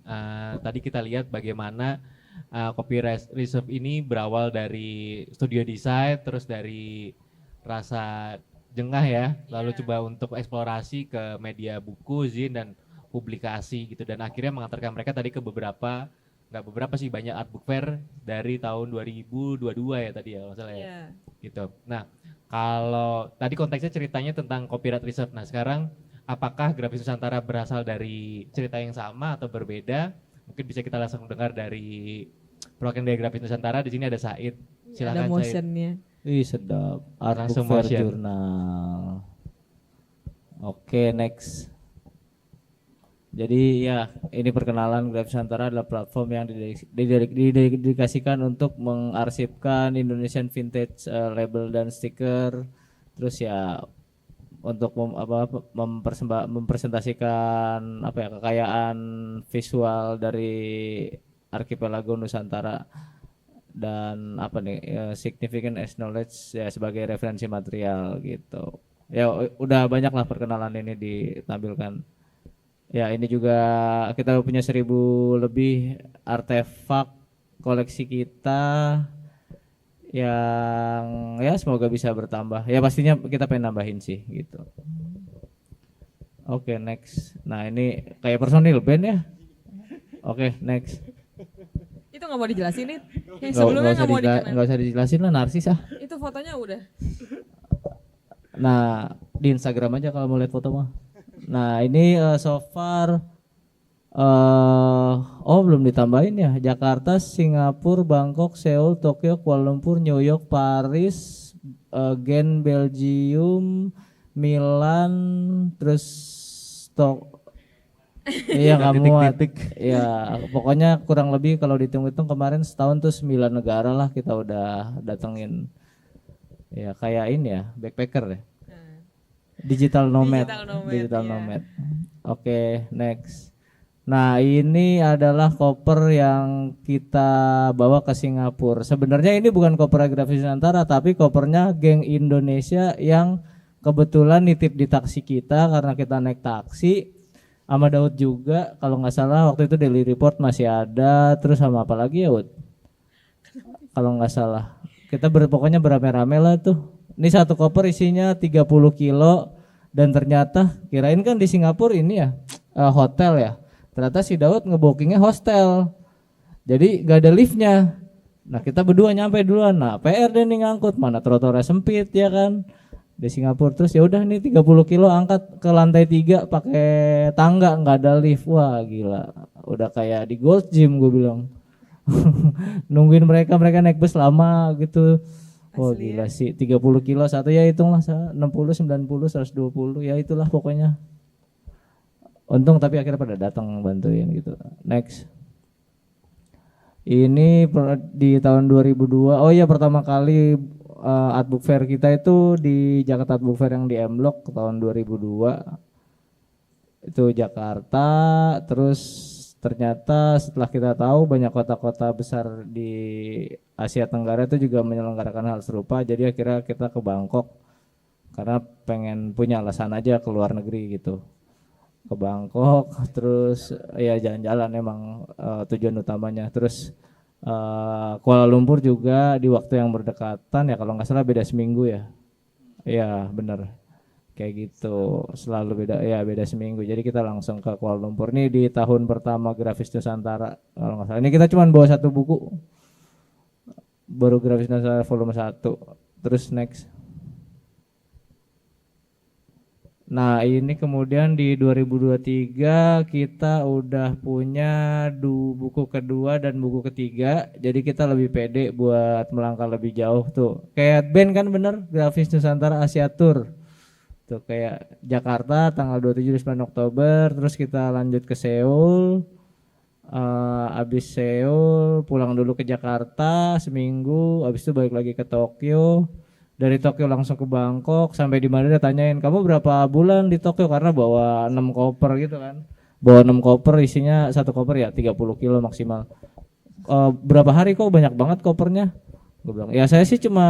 Speaker 1: Tadi kita lihat bagaimana copyright reserve ini berawal dari studio desain, terus dari rasa jengah ya, lalu
Speaker 3: Iya.
Speaker 1: coba untuk eksplorasi ke media buku, zin dan publikasi gitu, dan akhirnya mengantarkan mereka tadi ke beberapa, nggak beberapa sih, banyak art book fair dari tahun 2022 ya tadi ya, kalau nggak salah ya.
Speaker 3: Iya.
Speaker 1: Gitu. Nah, kalau tadi konteksnya ceritanya tentang copyright reserve. Nah, sekarang apakah Grafis Nusantara berasal dari cerita yang sama atau berbeda? Mungkin bisa kita langsung dengar dari perwakilan dari Grafis Nusantara. Di sini ada Said.
Speaker 3: Ada
Speaker 1: Silakan Said.
Speaker 3: motionnya.
Speaker 4: Ih sedap. Art
Speaker 1: Langsung
Speaker 4: Book Fair
Speaker 1: motion.
Speaker 4: Journal. Oke, next. Jadi ya, ini perkenalan Grafis Nusantara adalah platform yang didedikasikan untuk mengarsipkan Indonesian vintage label dan stiker. Terus ya untuk mempresentasikan apa ya, kekayaan visual dari Archipelago Nusantara, dan apa nih significant as knowledge ya sebagai referensi material gitu. Ya udah banyak lah perkenalan ini ditampilkan. Ya ini juga kita punya 1000 lebih artefak koleksi kita yang ya semoga bisa bertambah. Ya pastinya kita pengen nambahin sih gitu. Oke, next. Nah ini kayak personil band ya. Oke, next.
Speaker 3: Itu nggak mau dijelasin nih. Yang sebelumnya nggak mau dikenal.
Speaker 4: Nggak usah dijelasin lah, narsis ah.
Speaker 3: Itu fotonya udah.
Speaker 4: Nah di Instagram aja kalau mau lihat foto mah. Nah ini so far oh belum ditambahin ya, Jakarta, Singapura, Bangkok, Seoul, Tokyo, Kuala Lumpur, New York, Paris, Gen, Belgium, Milan, terus iya nggak muat. Ya pokoknya kurang lebih kalau dihitung-hitung kemarin setahun tuh 9 negara lah kita udah datengin. Ya kayak ini ya, backpacker ya. Digital nomad.
Speaker 3: Digital nomad,
Speaker 4: Digital
Speaker 3: iya.
Speaker 4: nomad. Oke, next. Nah, ini adalah koper yang kita bawa ke Singapura. Sebenarnya ini bukan koper Grafis Nusantara, tapi kopernya geng Indonesia yang kebetulan nitip di taksi kita karena kita naik taksi. Sama Daud juga, kalau nggak salah waktu itu Daily Report masih ada, terus sama apa lagi ya, Ud? Kalau nggak salah. Kita pokoknya beramai-ramai lah tuh. Ini satu koper isinya 30 kilo dan ternyata kirain kan di Singapura ini ya hotel ya. Ternyata si Daud ngebookingnya hostel. Jadi gak ada liftnya. Nah kita berdua nyampe duluan. Nah PR deh nih ngangkut, mana trotoarnya sempit ya kan di Singapura. Terus ya udah nih 30 kilo angkat ke lantai 3 pakai tangga, nggak ada lift. Wah gila, udah kayak di Gold Gym gue bilang. Nungguin mereka naik bus lama gitu. Oh
Speaker 3: Asli
Speaker 4: gila sih, 30 kilo satu ya, hitunglah 60, 90, 120 ya itulah pokoknya. Untung tapi akhirnya pada datang bantuin gitu. Next. Ini di tahun 2002. Oh iya, pertama kali Art Book Fair kita itu di Jakarta Art Book Fair yang di M Block tahun 2002. Itu Jakarta. Terus ternyata setelah kita tahu banyak kota-kota besar di Asia Tenggara itu juga menyelenggarakan hal serupa. Jadi akhirnya kita ke Bangkok karena pengen punya alasan aja ke luar negeri gitu. Ke Bangkok, terus ya jalan-jalan emang tujuan utamanya. Terus Kuala Lumpur juga di waktu yang berdekatan ya, kalau nggak salah beda seminggu ya. Iya bener, kayak gitu, selalu beda seminggu. Jadi kita langsung ke Kuala Lumpur nih di tahun pertama Grafis Nusantara kalau nggak salah. Ini kita cuma bawa satu buku, baru Grafis Nusantara volume 1. Terus next. Nah ini kemudian di 2023 kita udah punya buku kedua dan buku ketiga. Jadi kita lebih pede buat melangkah lebih jauh tuh. Kayak band kan bener, Grafis Nusantara Asia Tour. Tuh kayak Jakarta tanggal 27-29 Oktober. Terus kita lanjut ke Seoul. Abis Seoul pulang dulu ke Jakarta seminggu. Abis itu balik lagi ke Tokyo. Dari Tokyo langsung ke Bangkok, sampai di mana dia tanyain, kamu berapa bulan di Tokyo, karena bawa 6 koper gitu kan. Bawa 6 koper, isinya satu koper ya 30 kilo maksimal. Berapa hari kok banyak banget kopernya? Gue bilang, ya saya sih cuma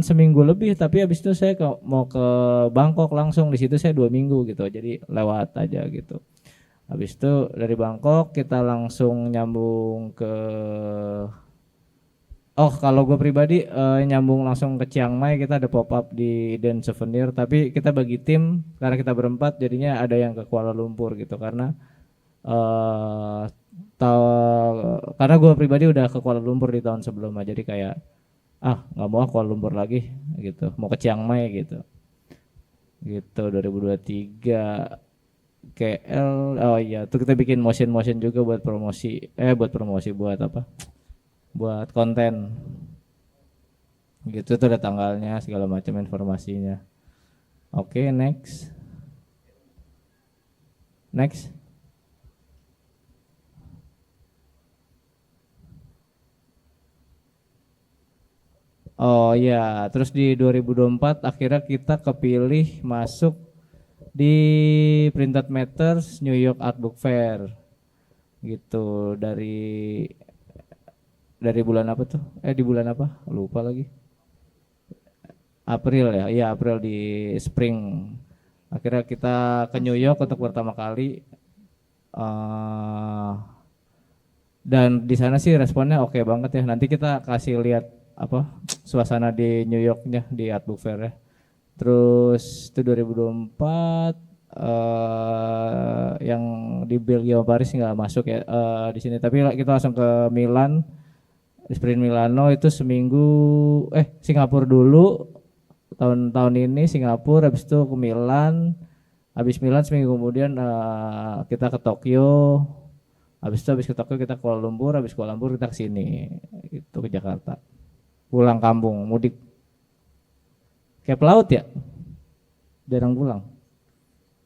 Speaker 4: seminggu lebih, tapi habis itu saya mau ke Bangkok langsung, di situ saya 2 minggu gitu. Jadi lewat aja gitu. Habis itu dari Bangkok kita langsung nyambung ke kalau gue pribadi nyambung langsung ke Chiang Mai. Kita ada pop up di Den Souvenir, tapi kita bagi tim karena kita berempat, jadinya ada yang ke Kuala Lumpur gitu karena karena gue pribadi udah ke Kuala Lumpur di tahun sebelumnya, jadi kayak nggak mau Kuala Lumpur lagi gitu, mau ke Chiang Mai gitu 2023 KL. Oh iya, tuh kita bikin motion juga buat promosi buat apa, buat konten gitu. Tuh ada tanggalnya segala macam informasinya. Oke, next. Oh ya, terus di 2024 akhirnya kita kepilih masuk di Printed Matters New York Art Book Fair gitu. Dari bulan apa tuh? Di bulan apa? Lupa lagi. April ya? Iya, April di spring. Akhirnya kita ke New York untuk pertama kali. Dan di sana sih responnya oke banget ya. Nanti kita kasih lihat suasana di New Yorknya di Art Book Fair ya. Terus itu 2024 yang di Belgia Paris nggak masuk ya di sini. Tapi kita langsung ke Milan. Di Sprint Milano itu seminggu, Singapura dulu, tahun ini Singapura, habis itu ke Milan, habis Milan seminggu kemudian kita ke Tokyo, habis ke Tokyo kita ke Kuala Lumpur, habis Kuala Lumpur kita ke sini, itu ke Jakarta, pulang kampung, mudik, kayak pelaut ya, jarang pulang.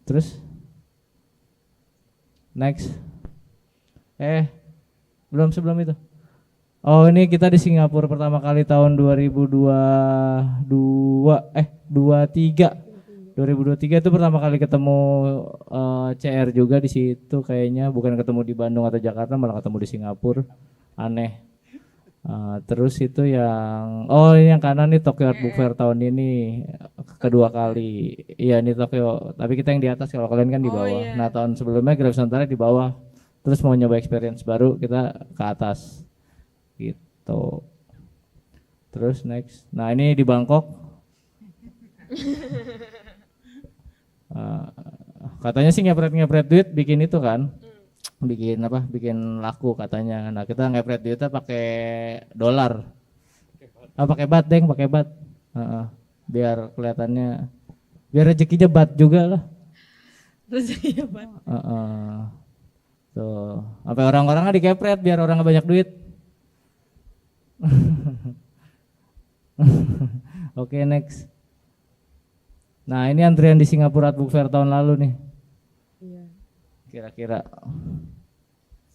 Speaker 4: Terus, next, sebelum itu. Oh ini kita di Singapura pertama kali tahun 2023 2023 itu pertama kali ketemu CR juga di situ kayaknya, bukan ketemu di Bandung atau Jakarta, malah ketemu di Singapura. Aneh. Terus itu ini yang kanan nih Tokyo Art Book Fair tahun ini kedua kali. Iya ini Tokyo, tapi kita yang di atas, kalau kalian kan di
Speaker 3: Oh,
Speaker 4: bawah.
Speaker 3: iya.
Speaker 4: Nah tahun sebelumnya Graf Nusantara di bawah. Terus mau nyoba experience baru, kita ke atas. Gitu. Terus next. Nah ini di Bangkok. Katanya sih ngepret duit bikin itu kan, bikin laku katanya. Nah kita ngepret duitnya pakai dolar, pakai bat deng, pakai bat. Biar kelihatannya, biar rezekinya bat juga lah.
Speaker 3: Rezekinya Pak.
Speaker 4: Tuh sampai orang-orangnya dikepret biar orang banyak duit. Oke, next. Nah ini antrian di Singapura Art Book Fair tahun lalu nih,
Speaker 3: Iya.
Speaker 4: kira-kira.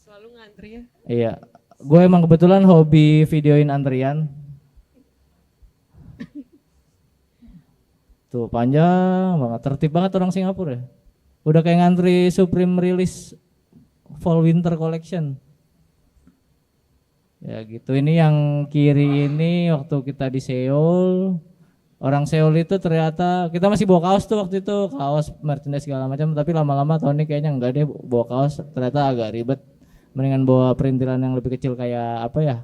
Speaker 3: Selalu ngantri ya.
Speaker 4: Iya, gue emang kebetulan hobi videoin antrian. Tuh panjang banget, tertib banget orang Singapura ya. Udah kayak ngantri Supreme rilis Fall Winter Collection. Ya gitu, ini yang kiri ini waktu kita di Seoul. Orang Seoul itu ternyata, kita masih bawa kaos tuh waktu itu, kaos, merchandise segala macam, tapi lama-lama tahun ini kayaknya enggak deh bawa kaos, ternyata agak ribet. Mendingan bawa perintilan yang lebih kecil kayak apa ya,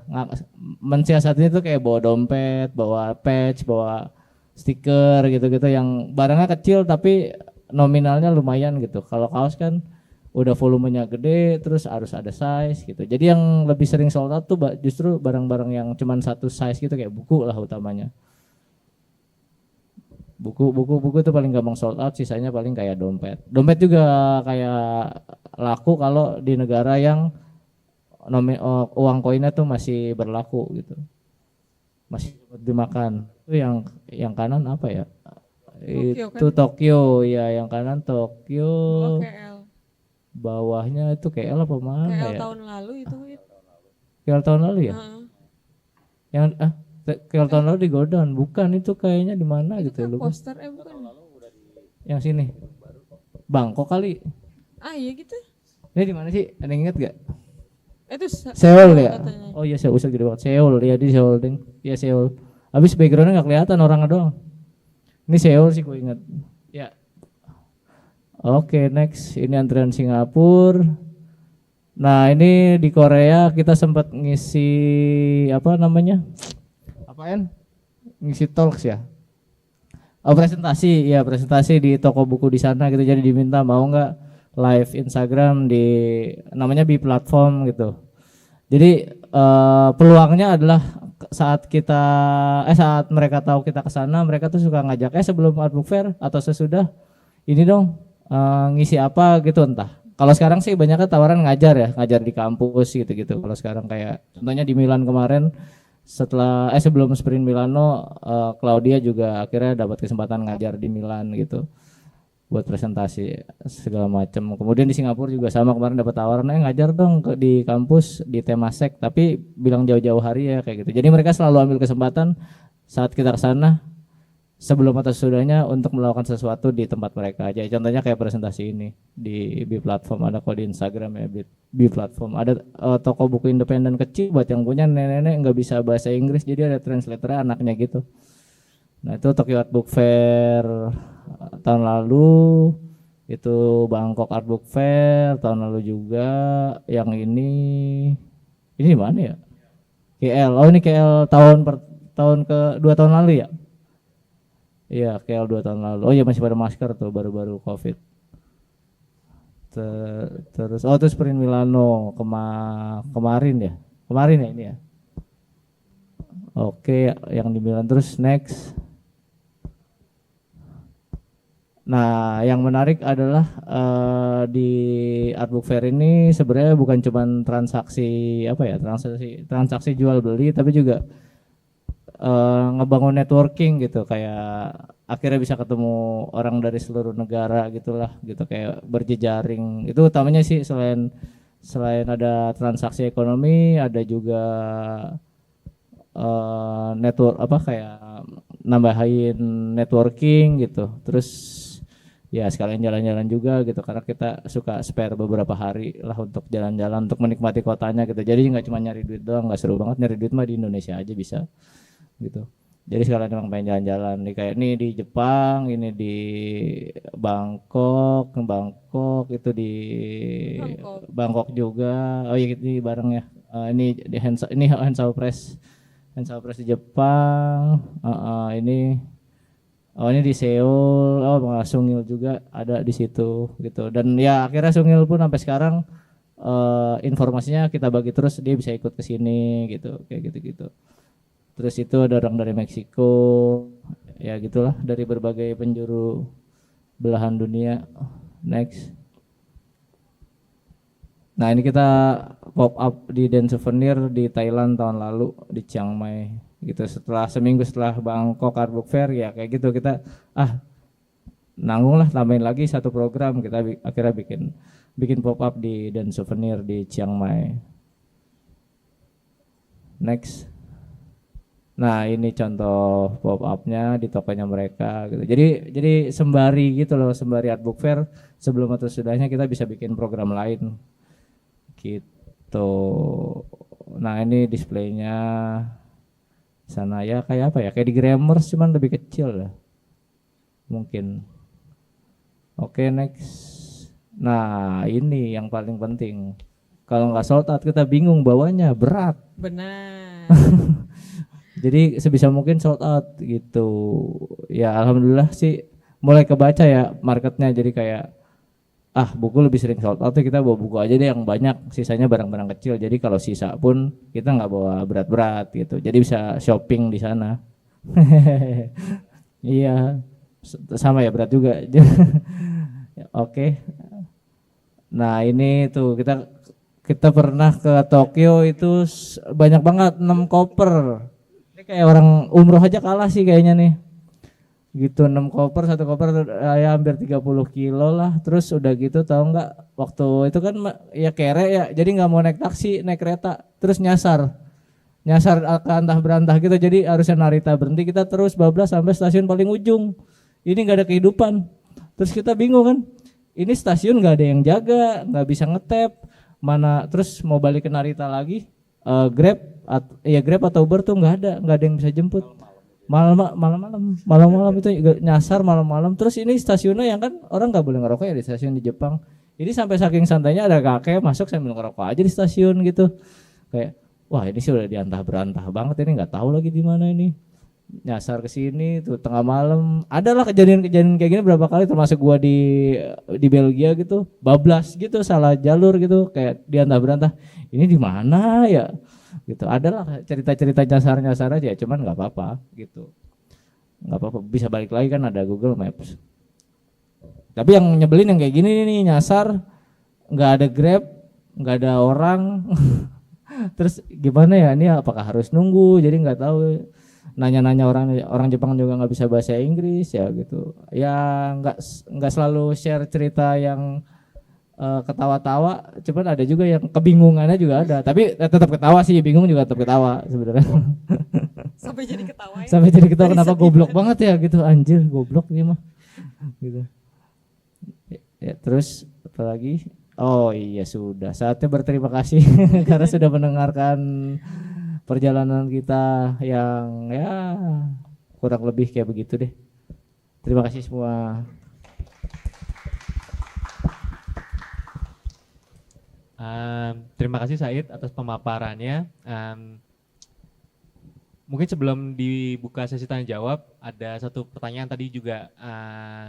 Speaker 4: mensiasatinya tuh kayak bawa dompet, bawa patch, bawa stiker gitu-gitu yang barangnya kecil tapi nominalnya lumayan gitu. Kalau kaos kan udah volumenya gede, terus harus ada size gitu. Jadi yang lebih sering sold out tuh justru barang-barang yang cuman satu size gitu, kayak buku lah utamanya. Buku itu paling gampang sold out, sisanya paling kayak dompet. Dompet juga kayak laku kalau di negara yang uang koinnya tuh masih berlaku gitu, masih dapat dimakan. Itu yang kanan apa ya?
Speaker 3: Tokyo,
Speaker 4: Itu kan? Tokyo ya, yang kanan Tokyo.
Speaker 3: Oh, KL.
Speaker 4: Bawahnya itu KL apa mana
Speaker 3: KL
Speaker 4: ya?
Speaker 3: tahun lalu itu.
Speaker 4: KL tahun lalu ya?
Speaker 3: Heeh.
Speaker 4: Yang KL tahun lalu di Godown, bukan itu kayaknya di mana gitu
Speaker 3: Kan
Speaker 4: lupa.
Speaker 3: poster bukan.
Speaker 4: Yang sini. Bangkok kali.
Speaker 3: Iya gitu.
Speaker 4: Ini di mana sih? Ada yang inget gak?
Speaker 3: Itu
Speaker 4: Seoul ya?
Speaker 3: katanya.
Speaker 4: Oh iya, Seoul gede banget. Seoul, ya di Seoul ding. Iya Seoul. Habis backgroundnya nggak kelihatan, orangnya doang. Ini Seoul sih gue ingat. Ya. Oke, next. Ini antrian Singapura. Nah ini di Korea kita sempat ngisi apa namanya? Apaan? Ngisi talks ya? Oh presentasi, ya presentasi di toko buku di sana gitu. Jadi diminta mau nggak live Instagram di namanya Bi Platform gitu. Jadi peluangnya adalah saat mereka tahu kita ke sana, mereka tuh suka ngajak sebelum Art Book Fair atau sesudah ini dong ngisi apa gitu entah. Kalau sekarang sih banyaknya tawaran ngajar di kampus gitu-gitu. Kalau sekarang kayak contohnya di Milan kemarin sebelum Sprint Milano, Claudia juga akhirnya dapat kesempatan ngajar di Milan gitu buat presentasi segala macam. Kemudian di Singapura juga sama, kemarin dapat tawaran ngajar dong di kampus di Temasek, tapi bilang jauh-jauh hari ya kayak gitu. Jadi mereka selalu ambil kesempatan saat kita ke sana sebelum atau sesudahnya untuk melakukan sesuatu di tempat mereka aja. Contohnya kayak presentasi ini di B Platform, ada kok di Instagram ya B Platform. Ada toko buku independen kecil buat yang punya nenek-nenek nggak bisa bahasa Inggris, jadi ada translator anaknya gitu. Nah itu Tokyo Art Book Fair tahun lalu, itu Bangkok Art Book Fair tahun lalu juga. Yang ini di mana ya? KL. Oh ini KL tahun ke 2 tahun lalu ya? Iya KL 2 tahun lalu. Oh iya masih pada masker tuh, baru-baru COVID. Terus itu Sprint Milano kemarin ya? Kemarin ya ini ya? Oke, yang di Milan. Terus next. Nah, yang menarik adalah di Art Book Fair ini sebenarnya bukan cuma transaksi jual beli, tapi juga ngebangun networking gitu, kayak akhirnya bisa ketemu orang dari seluruh negara gitulah gitu, kayak berjejaring. Itu utamanya sih selain ada transaksi ekonomi, ada juga network kayak nambahin networking gitu. Terus ya sekalian jalan-jalan juga gitu karena kita suka spare beberapa hari lah untuk jalan-jalan untuk menikmati kotanya gitu. Jadi nggak cuma nyari duit doang, nggak seru banget nyari duit mah di Indonesia aja bisa gitu. Jadi sekalian emang pengen jalan-jalan nih kayak ini di Jepang, ini di Bangkok itu di Bangkok juga. Oh iya ini bareng ya. Ini di Hansa Press di Jepang. Ini ini di Seoul. Oh Sungil juga ada di situ gitu. Dan ya akhirnya Sungil pun sampai sekarang informasinya kita bagi terus dia bisa ikut ke sini gitu kayak gitu-gitu. Terus itu ada orang dari Meksiko, ya gitulah dari berbagai penjuru belahan dunia. Next. Nah ini kita pop up di Dan Souvenir di Thailand tahun lalu di Chiang Mai gitu. Seminggu setelah Bangkok Art Book Fair ya kayak gitu kita nanggung lah tambahin lagi satu program kita akhirnya bikin pop up di Dan Souvenir di Chiang Mai. Next. Nah ini contoh pop up-nya di tokonya mereka gitu. Jadi sembari gitu loh, sembari Art Book Fair sebelum atau sudahnya kita bisa bikin program lain gitu. Nah ini displaynya sana ya kayak apa ya, kayak di Grammars cuman lebih kecil lah mungkin. Oke next. Nah ini yang paling penting, kalau nggak sold out kita bingung bawanya, berat.
Speaker 3: Benar.
Speaker 4: Jadi sebisa mungkin sold out gitu. Ya alhamdulillah sih mulai kebaca ya marketnya, jadi kayak buku lebih sering sold out tuh kita bawa buku aja deh yang banyak, sisanya barang-barang kecil. Jadi kalau sisa pun kita nggak bawa berat-berat gitu. Jadi bisa shopping di sana. Iya sama ya berat juga. Oke. Nah ini tuh kita pernah ke Tokyo itu banyak banget 6 koper. Kayak orang umroh aja kalah sih kayaknya nih gitu. 6 koper, satu koper ya hampir 30 kilo lah. Terus udah gitu tahu nggak waktu itu kan ya kere ya, jadi nggak mau naik taksi, naik kereta, terus nyasar ke antah berantah gitu. Jadi harusnya Narita berhenti, kita terus bablas sampai stasiun paling ujung. Ini nggak ada kehidupan. Terus kita bingung kan, ini stasiun nggak ada yang jaga, nggak bisa ngetap mana, terus mau balik ke Narita lagi Grab atau Uber tuh nggak ada yang bisa jemput. Malam-malam itu nyasar malam-malam. Terus ini stasiunnya yang kan orang nggak boleh ngerokok ya di stasiun di Jepang. Ini sampai saking santainya ada kakek masuk sambil ngerokok aja di stasiun gitu. Kayak wah ini sih udah diantah berantah banget, ini nggak tahu lagi di mana ini. Nyasar ke sini tuh tengah malam. Adalah kejadian kayak gini berapa kali, termasuk gua di Belgia gitu, bablas gitu, salah jalur gitu, kayak diantah berantah. Ini di mana ya? Gitu. Adalah cerita-cerita nyasar aja, cuman nggak apa-apa gitu. Nggak apa-apa, bisa balik lagi kan ada Google Maps. Tapi yang nyebelin yang kayak gini nih, nyasar nggak ada Grab, nggak ada orang. Terus gimana ya, ini apakah harus nunggu? Jadi nggak tahu. Nanya-nanya orang Jepang juga nggak bisa bahasa Inggris ya gitu. Ya nggak selalu share cerita yang ketawa-tawa, cuman ada juga yang kebingungannya juga ada. Tapi tetap ketawa sih, bingung juga tetap ketawa sebenarnya.
Speaker 3: Sampai jadi ketawa ya.
Speaker 4: Sampai jadi ketawa, kenapa goblok banget ya gitu, anjir goblok nih mah. Gitu. Ya, terus apa lagi? Oh iya sudah, saatnya berterima kasih karena sudah mendengarkan perjalanan kita yang ya kurang lebih kayak begitu deh. Terima kasih semua.
Speaker 1: Terima kasih Said atas pemaparannya. Mungkin sebelum dibuka sesi tanya jawab, ada satu pertanyaan tadi juga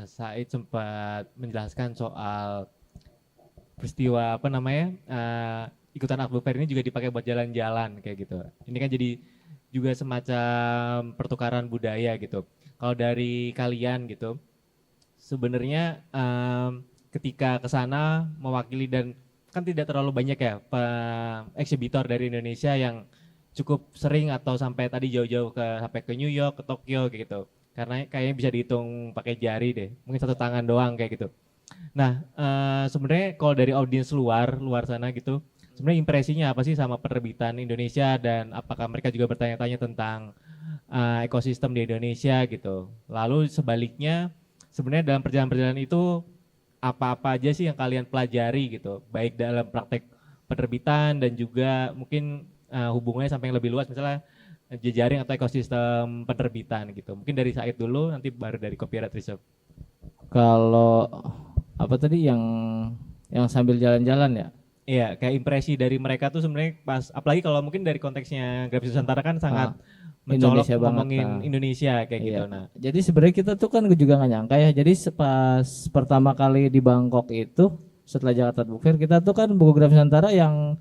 Speaker 1: Said sempat menjelaskan soal peristiwa ikutan Art Book Fair ini juga dipakai buat jalan-jalan kayak gitu. Ini kan jadi juga semacam pertukaran budaya gitu. Kalau dari kalian gitu, sebenarnya ketika ke sana mewakili, dan kan tidak terlalu banyak ya eksibitor dari Indonesia yang cukup sering atau sampai tadi jauh-jauh sampai ke New York, ke Tokyo kayak gitu. Karena kayaknya bisa dihitung pakai jari deh, mungkin satu tangan doang kayak gitu. Nah, sebenarnya kalau dari audiens luar sana gitu, sebenarnya impresinya apa sih sama penerbitan Indonesia, dan apakah mereka juga bertanya-tanya tentang ekosistem di Indonesia gitu. Lalu sebaliknya sebenarnya dalam perjalanan-perjalanan itu apa-apa aja sih yang kalian pelajari gitu, baik dalam praktek penerbitan dan juga mungkin hubungannya sampai yang lebih luas, misalnya jejaring atau ekosistem penerbitan gitu. Mungkin dari Said dulu, nanti baru dari Copyright Reserve.
Speaker 4: Kalau apa tadi yang sambil jalan-jalan ya?
Speaker 1: Iya, kayak impresi dari mereka tuh sebenarnya pas, apalagi kalau mungkin dari konteksnya Grafis Nusantara kan sangat mencolok
Speaker 4: Indonesia banget,
Speaker 1: ngomongin
Speaker 4: nah.
Speaker 1: Indonesia kayak
Speaker 4: Iya.
Speaker 1: gitu. Nah,
Speaker 4: Jadi sebenarnya kita tuh kan juga nggak nyangka ya. Jadi pas pertama kali di Bangkok itu setelah Jakarta Book Fair, kita tuh kan buku Grafis Nusantara yang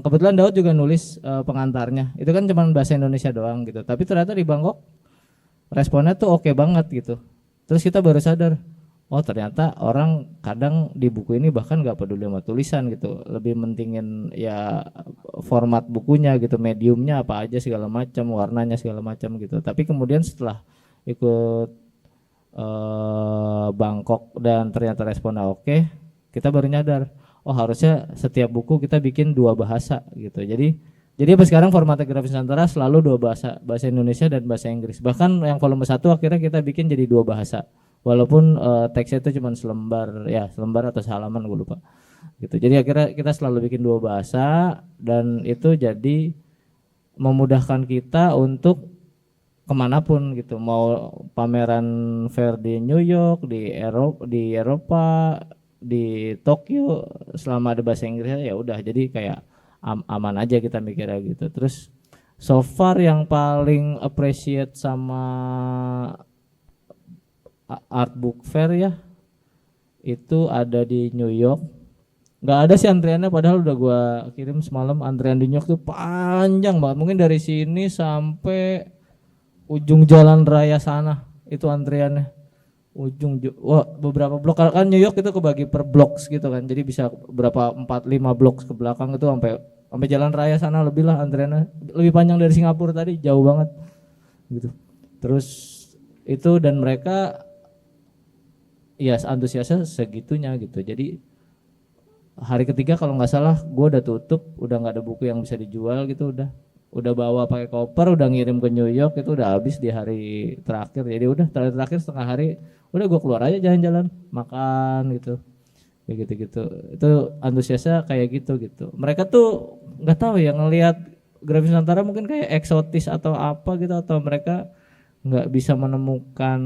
Speaker 4: kebetulan Daud juga nulis pengantarnya. Itu kan cuma bahasa Indonesia doang gitu. Tapi ternyata di Bangkok responnya tuh oke banget gitu. Terus kita baru sadar, oh ternyata orang kadang di buku ini bahkan nggak peduli sama tulisan gitu, lebih mentingin ya format bukunya gitu, mediumnya apa aja segala macam, warnanya segala macam gitu. Tapi kemudian setelah ikut Bangkok dan ternyata responnya oke, kita baru nyadar, oh harusnya setiap buku kita bikin 2 bahasa gitu. Jadi apa sekarang formatnya Grafis Nusantara selalu 2 bahasa, bahasa Indonesia dan bahasa Inggris. Bahkan yang volume 1 akhirnya kita bikin jadi 2 bahasa. Walaupun teksnya itu cuma selembar atau sehalaman gue lupa. Gitu. Jadi akhirnya kita selalu bikin 2 bahasa dan itu jadi memudahkan kita untuk kemanapun gitu. Mau pameran fair di New York, di Eropa, di Tokyo, selama ada bahasa Inggrisnya ya udah, jadi kayak aman aja kita mikirnya gitu. Terus so far yang paling appreciate sama Art Book Fair ya itu ada di New York. Nggak ada sih antriannya, padahal udah gua kirim semalam. Antrian di New York tuh panjang banget, mungkin dari sini sampai ujung jalan raya sana itu antriannya. Wah beberapa blok, kan New York itu kebagi per blok gitu kan, jadi bisa berapa 4-5 blok ke belakang itu sampai jalan raya sana lebih lah antriannya, lebih panjang dari Singapura tadi, jauh banget gitu. Terus itu dan mereka ya antusiasnya segitunya gitu. Jadi hari ketiga kalau nggak salah gue udah tutup, udah nggak ada buku yang bisa dijual gitu, udah bawa pakai koper, udah ngirim ke New York, itu udah habis di hari terakhir. Jadi udah terakhir setengah hari udah gue keluar aja jalan-jalan makan gitu, kayak gitu-gitu. Itu antusiasnya kayak gitu. Mereka tuh nggak tahu ya, ngelihat Grafis Nusantara mungkin kayak eksotis atau apa gitu, atau mereka nggak bisa menemukan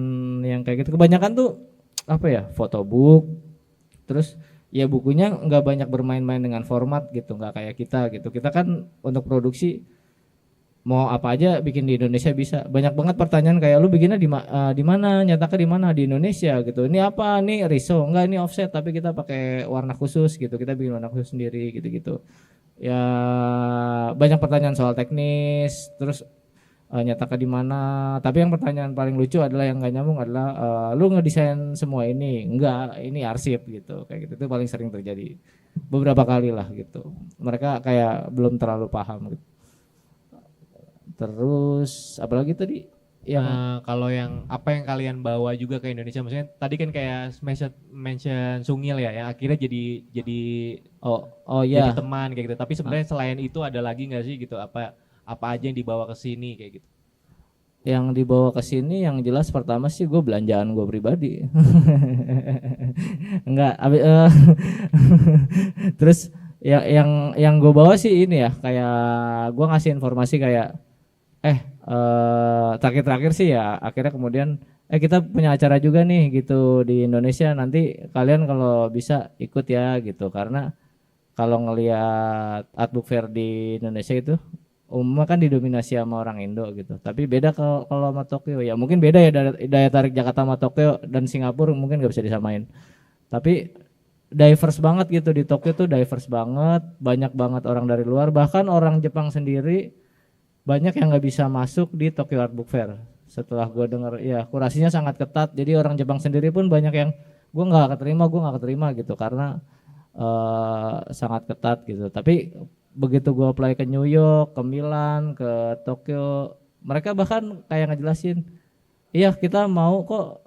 Speaker 4: yang kayak gitu. Kebanyakan tuh apa ya, photobook, terus ya bukunya nggak banyak bermain-main dengan format gitu, nggak kayak kita gitu. Kita kan untuk produksi mau apa aja bikin di Indonesia bisa. Banyak banget pertanyaan kayak lu bikinnya di mana, nyetaknya di mana, di Indonesia gitu. Ini apa nih, riso? Enggak, ini offset tapi kita pakai warna khusus gitu. Kita bikin warna khusus sendiri gitu-gitu. Ya banyak pertanyaan soal teknis, terus nyetaknya di mana. Tapi yang pertanyaan paling lucu adalah yang nggak nyambung adalah lu ngedesain semua ini? Enggak, ini arsip gitu. Kayak gitu itu paling sering terjadi. Beberapa kali lah gitu. Mereka kayak belum terlalu paham gitu. Terus apalagi tadi yang
Speaker 1: kalau yang apa yang kalian bawa juga ke Indonesia, maksudnya tadi kan kayak mention Sungil ya, yang akhirnya jadi
Speaker 4: ya
Speaker 1: teman kayak gitu. Tapi sebenarnya selain itu ada lagi nggak sih gitu, apa aja yang dibawa ke sini kayak gitu?
Speaker 4: yang dibawa ke sini yang jelas pertama sih gue belanjaan gue pribadi. Enggak, terus yang gue bawa sih ini ya, kayak gue ngasih informasi kayak terakhir sih ya, akhirnya kemudian kita punya acara juga nih gitu di Indonesia, nanti kalian kalau bisa ikut ya gitu, karena kalau ngelihat Art Book Fair di Indonesia itu umumnya kan didominasi sama orang Indo gitu, tapi beda kalau sama Tokyo ya, mungkin beda ya daya tarik Jakarta sama Tokyo dan Singapura mungkin nggak bisa disamain, tapi diverse banget gitu di Tokyo tuh, diverse banget, banyak banget orang dari luar, bahkan orang Jepang sendiri banyak yang nggak bisa masuk di Tokyo Art Book Fair. Setelah gue dengar ya kurasinya sangat ketat, jadi orang Jepang sendiri pun banyak yang gue nggak keterima gitu karena sangat ketat gitu. Tapi begitu gue apply ke New York, ke Milan, ke Tokyo, mereka bahkan kayak ngejelasin, iya kita mau kok,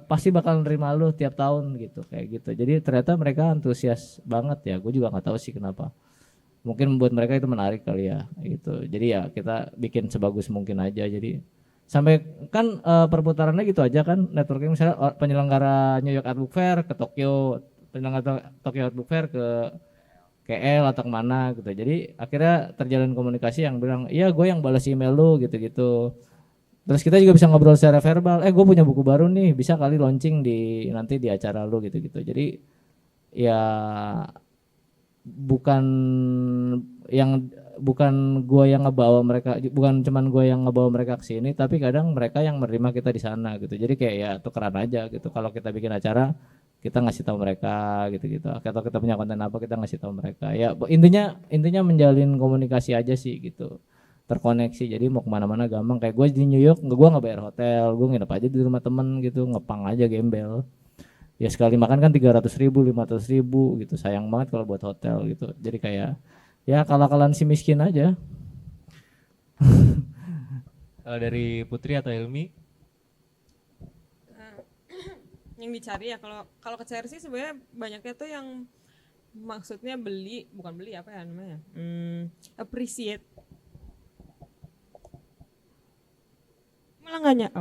Speaker 4: pasti bakal nerima lu tiap tahun gitu, kayak gitu. Jadi ternyata mereka antusias banget ya, gue juga nggak tahu sih kenapa mungkin buat mereka itu menarik kali ya gitu. Jadi ya kita bikin sebagus mungkin aja. Jadi sampai kan perputarannya gitu aja kan, networking misalnya penyelenggara New York Art Book Fair ke Tokyo, penyelenggara Tokyo Art Book Fair ke KL atau kemana gitu. Jadi akhirnya terjalin komunikasi yang bilang, iya gue yang balas email lu gitu-gitu. Terus kita juga bisa ngobrol secara verbal, gue punya buku baru nih, bisa kali launching di nanti di acara lu gitu-gitu. Jadi ya bukan yang bukan gue yang ngebawa mereka, bukan cuman gue yang ngebawa mereka ke sini, tapi kadang mereka yang menerima kita di sana gitu. Jadi kayak ya tukeran aja gitu. Kalau kita bikin acara, kita ngasih tahu mereka gitu-gitu. Atau kita punya konten apa, kita ngasih tahu mereka. Ya intinya menjalin komunikasi aja sih gitu. Terkoneksi, jadi mau kemana-mana gampang. Kayak gue di New York, gue nggak bayar hotel, gue nginep aja di rumah temen gitu, ngepang aja gembel. Ya sekali makan kan 300.000, 500.000 gitu, sayang banget kalau buat hotel gitu. Jadi kayak ya kalah-kalahan si miskin aja.
Speaker 1: Kalau dari Putri atau Ilmi?
Speaker 3: Yang dicari ya kalau ke CRC sebenarnya banyaknya tuh yang maksudnya bukan beli apa ya namanya, appreciate. Malah nggak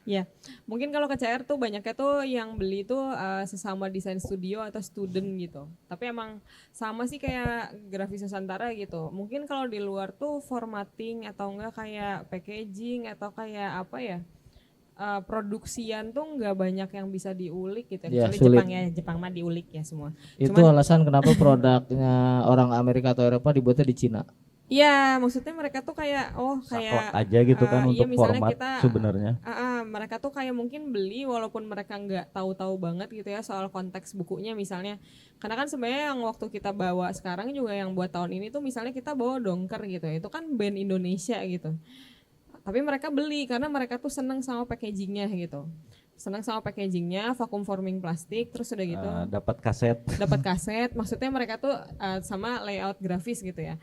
Speaker 3: ya mungkin kalau ke CR tuh banyaknya tuh yang beli tuh sesama desain studio atau student gitu, tapi emang sama sih kayak Grafis Nusantara gitu. Mungkin kalau di luar tuh formatting atau enggak kayak packaging atau kayak apa ya, produksian tuh nggak banyak yang bisa diulik gitu
Speaker 4: Ya,
Speaker 3: kecuali
Speaker 4: sulit.
Speaker 3: Jepang ya, Jepang mah diulik ya semua.
Speaker 4: Itu
Speaker 3: Cuman-
Speaker 4: alasan kenapa produknya orang Amerika atau Eropa dibuatnya di Cina.
Speaker 3: Iya, maksudnya mereka tuh kayak
Speaker 2: Saklek
Speaker 3: kayak
Speaker 2: aja gitu kan
Speaker 3: iya,
Speaker 2: untuk
Speaker 3: misalnya
Speaker 2: format
Speaker 3: kita
Speaker 2: sebenarnya.
Speaker 3: mereka tuh kayak mungkin beli walaupun mereka nggak tahu-tahu banget gitu ya soal konteks bukunya misalnya. Karena kan sebenarnya yang waktu kita bawa sekarang juga yang buat tahun ini tuh misalnya kita bawa Dongker gitu ya. Itu kan band Indonesia gitu. Tapi mereka beli karena mereka tuh seneng sama packagingnya gitu. Seneng sama packagingnya, vacuum forming plastik, terus udah gitu
Speaker 2: Dapat kaset.
Speaker 3: dapat kaset. Maksudnya mereka tuh sama layout grafis gitu ya.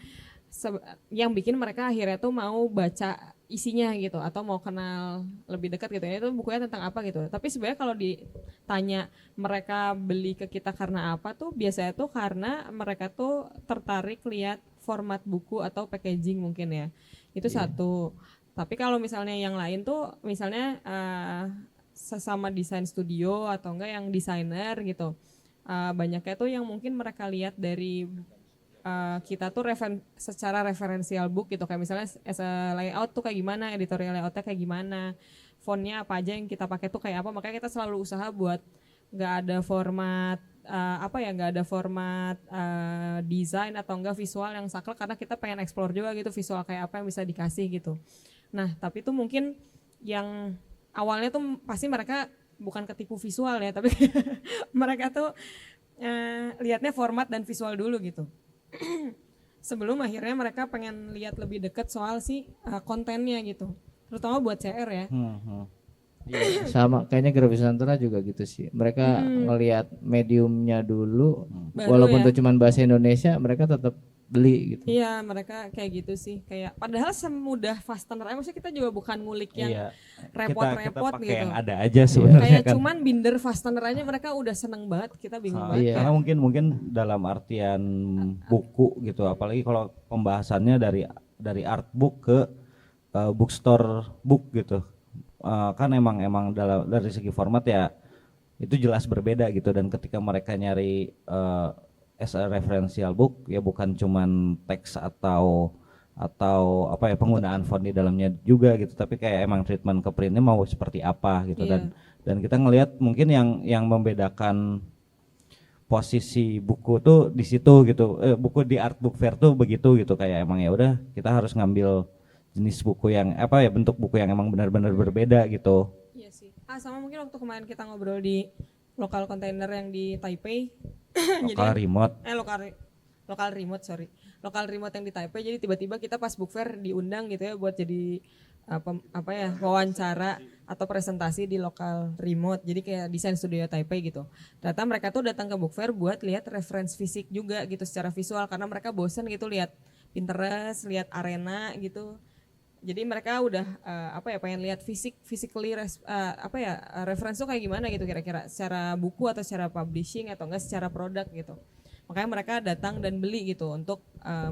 Speaker 3: Yang bikin mereka akhirnya tuh mau baca isinya gitu atau mau kenal lebih dekat gitu ya, itu bukunya tentang apa gitu. Tapi sebenarnya kalau ditanya mereka beli ke kita karena apa tuh biasanya tuh karena mereka tuh tertarik lihat format buku atau packaging mungkin ya. Itu satu. Tapi kalau misalnya yang lain tuh misalnya sesama desain studio atau enggak yang desainer gitu. Banyaknya tuh yang mungkin mereka lihat dari kita tuh secara referensial book gitu, kayak misalnya as a layout tuh kayak gimana, editorial layoutnya kayak gimana, fontnya apa aja yang kita pakai tuh kayak apa. Makanya kita selalu usaha buat nggak ada format nggak ada format desain atau enggak visual yang saklek, karena kita pengen explore juga gitu visual kayak apa yang bisa dikasih gitu. Nah tapi tuh mungkin yang awalnya tuh pasti mereka bukan ketipu visual ya, tapi mereka tuh lihatnya format dan visual dulu gitu. Sebelum akhirnya mereka pengen lihat lebih dekat soal si kontennya gitu, terutama buat CR ya.
Speaker 4: Iya, sama kayaknya Grafis Nusantara juga gitu sih. Mereka ngelihat mediumnya dulu,
Speaker 3: Baru
Speaker 4: walaupun
Speaker 3: ya.
Speaker 4: itu cuma bahasa Indonesia, mereka tetap beli gitu.
Speaker 3: Iya mereka kayak gitu sih, kayak padahal semudah fastener aja, maksudnya kita juga bukan ngulik yang
Speaker 2: Iya.
Speaker 3: repot-repot
Speaker 2: kita pakai
Speaker 3: gitu.
Speaker 2: yang ada aja sebenarnya
Speaker 3: Kayak
Speaker 2: kan.
Speaker 3: cuman binder fastener aja mereka udah seneng banget, kita bingung banget.
Speaker 4: Iya.
Speaker 2: Karena mungkin dalam artian buku gitu, apalagi kalau pembahasannya dari art book ke bookstore book gitu. Kan emang dari segi format ya itu jelas berbeda gitu, dan ketika mereka nyari as a referential book ya bukan cuman teks atau apa ya penggunaan font di dalamnya juga gitu, tapi kayak emang treatment ke printnya mau seperti apa gitu.
Speaker 3: Iya.
Speaker 2: Dan kita ngelihat mungkin yang membedakan posisi buku tuh di situ gitu, buku di art book fair tuh begitu gitu, kayak emang ya udah kita harus ngambil jenis buku yang apa ya, bentuk buku yang emang benar-benar berbeda gitu.
Speaker 3: Iya sih. Sama mungkin waktu kemarin kita ngobrol di lokal kontainer yang di Taipei.
Speaker 2: Lokal remote.
Speaker 3: Lokal remote yang di Taipei. Jadi tiba-tiba kita pas book fair diundang gitu ya buat jadi wawancara atau presentasi di lokal remote. Jadi kayak desain studio Taipei gitu. Ternyata mereka tuh datang ke book fair buat lihat reference fisik juga gitu secara visual, karena mereka bosen gitu lihat Pinterest, lihat arena gitu. Jadi mereka udah pengen lihat physically reference tuh kayak gimana gitu kira-kira secara buku atau secara publishing atau enggak secara produk gitu. makanya mereka datang dan beli gitu untuk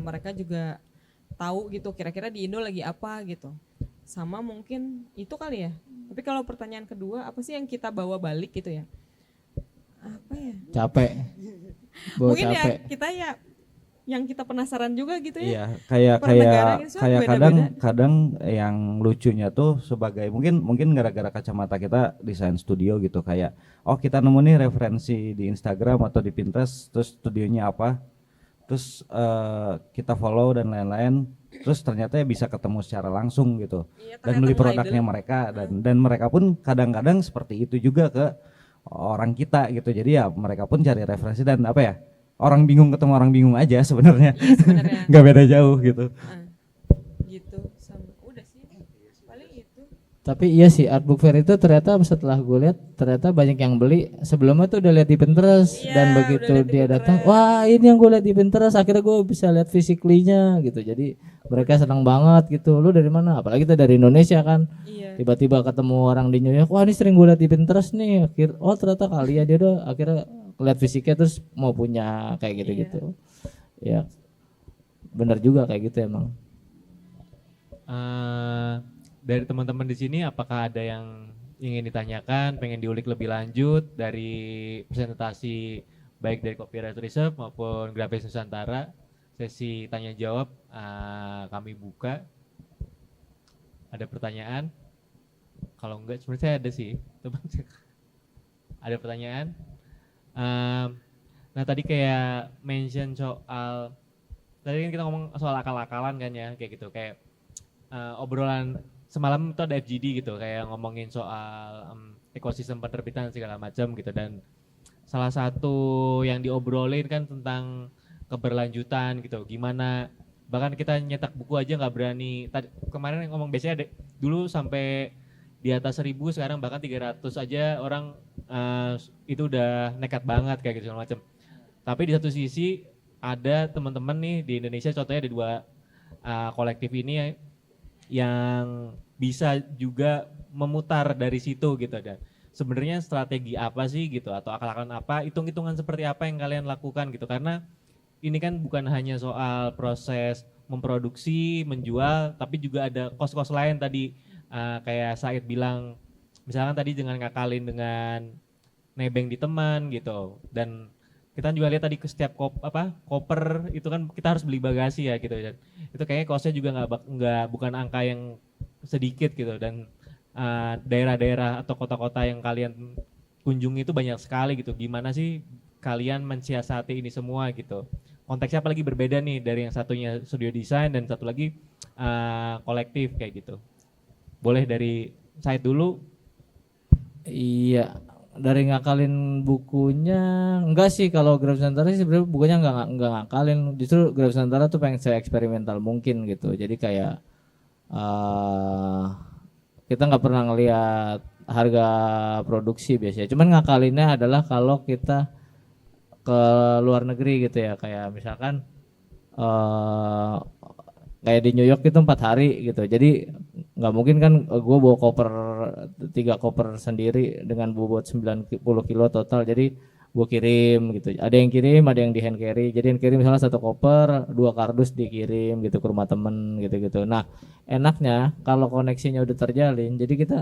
Speaker 3: mereka juga tahu gitu kira-kira di Indo lagi apa gitu. Sama mungkin itu kali ya. Tapi kalau pertanyaan kedua, apa sih yang kita bawa balik gitu ya? Apa ya?
Speaker 4: Capek. Bawa
Speaker 3: Mungkin
Speaker 4: capek.
Speaker 3: ya kita ya yang kita penasaran juga gitu ya.
Speaker 2: Iya,
Speaker 3: Per negara gitu,
Speaker 2: kayak
Speaker 3: beda-beda.
Speaker 2: kadang yang lucunya tuh sebagai mungkin gara-gara kacamata kita desain studio gitu, kayak oh kita nemu nih referensi di Instagram atau di Pinterest, terus studionya apa, terus kita follow dan lain-lain, terus ternyata ya bisa ketemu secara langsung gitu
Speaker 3: Iya,
Speaker 2: dan
Speaker 3: ternyata
Speaker 2: beli
Speaker 3: mulai
Speaker 2: produknya
Speaker 3: dulu.
Speaker 2: mereka, dan mereka pun kadang-kadang seperti itu juga ke orang kita gitu. Jadi ya mereka pun cari referensi, dan apa ya, orang bingung ketemu orang bingung aja sebenarnya.
Speaker 3: Iya sebenarnya.
Speaker 2: Nggak beda jauh gitu.
Speaker 3: Gitu sama udah sih. Paling itu.
Speaker 4: Tapi iya sih art book fair itu ternyata setelah gue lihat ternyata banyak yang beli sebelumnya tuh udah lihat di Pinterest,
Speaker 3: Iya,
Speaker 4: dan
Speaker 3: udah
Speaker 4: begitu
Speaker 3: lihat di
Speaker 4: dia datang,
Speaker 3: Pinterest.
Speaker 4: wah ini yang gue lihat di Pinterest, akhirnya gue bisa lihat physically-nya gitu. Jadi mereka senang banget gitu. Lu dari mana? Apalagi kita dari Indonesia kan.
Speaker 3: Iya.
Speaker 4: Tiba-tiba ketemu orang di New York, wah ini sering gue lihat di Pinterest nih. Oh ternyata kali ya, dia udah akhirnya lihat fisiknya terus mau punya kayak gitu-gitu. Ya benar juga kayak gitu emang.
Speaker 1: Dari teman-teman di sini apakah ada yang ingin ditanyakan, pengen diulik lebih lanjut dari presentasi baik dari Copyright Reserve maupun Grafis Nusantara? Sesi tanya jawab kami buka. Ada pertanyaan? Kalau enggak sebenarnya saya ada sih. Ada pertanyaan? Nah tadi kayak mention soal, tadi kan kita ngomong soal akal-akalan kan ya, kayak gitu, kayak obrolan semalam itu ada FGD gitu, kayak ngomongin soal ekosistem penerbitan segala macam gitu, dan salah satu yang diobrolin kan tentang keberlanjutan gitu, gimana bahkan kita nyetak buku aja nggak berani. Kemarin ngomong biasanya dulu sampai di atas 1000, sekarang bahkan 300 aja orang itu udah nekat banget kayak gitu segala macam. Tapi di satu sisi ada teman-teman nih di Indonesia, contohnya ada 2 kolektif ini yang bisa juga memutar dari situ gitu. Dan sebenarnya strategi apa sih gitu, atau akal-akalan apa, hitung-hitungan seperti apa yang kalian lakukan gitu, karena ini kan bukan hanya soal proses memproduksi, menjual, tapi juga ada kos-kos lain tadi. Kayak Said bilang, misalkan tadi dengan ngakalin dengan nebeng di teman gitu, dan kita juga lihat tadi ke setiap koper itu kan kita harus beli bagasi ya gitu, dan itu kayaknya kosnya juga bukan angka yang sedikit gitu, dan daerah-daerah atau kota-kota yang kalian kunjungi itu banyak sekali gitu. Gimana sih kalian mensiasati ini semua gitu? Konteksnya apalagi berbeda nih dari yang satunya studio desain dan satu lagi kolektif kayak gitu. Boleh dari Said dulu.
Speaker 4: Iya, dari ngakalin bukunya enggak sih. Kalau Grafis Nusantara sih sebenarnya bukunya enggak ngakalin, justru Grafis Nusantara tuh pengen saya eksperimental mungkin gitu. Jadi kayak kita nggak pernah ngelihat harga produksi biasanya, cuman ngakalinnya adalah kalau kita ke luar negeri gitu ya, kayak misalkan kayak di New York itu 4 hari gitu. Jadi nggak mungkin kan gue bawa 3 koper sendiri dengan bobot 90 kilo total, jadi gue kirim gitu. Ada yang kirim, ada yang di hand carry. Jadi hand carry misalnya 1 koper, 2 kardus dikirim gitu ke rumah temen gitu-gitu. Nah enaknya kalau koneksinya udah terjalin, jadi kita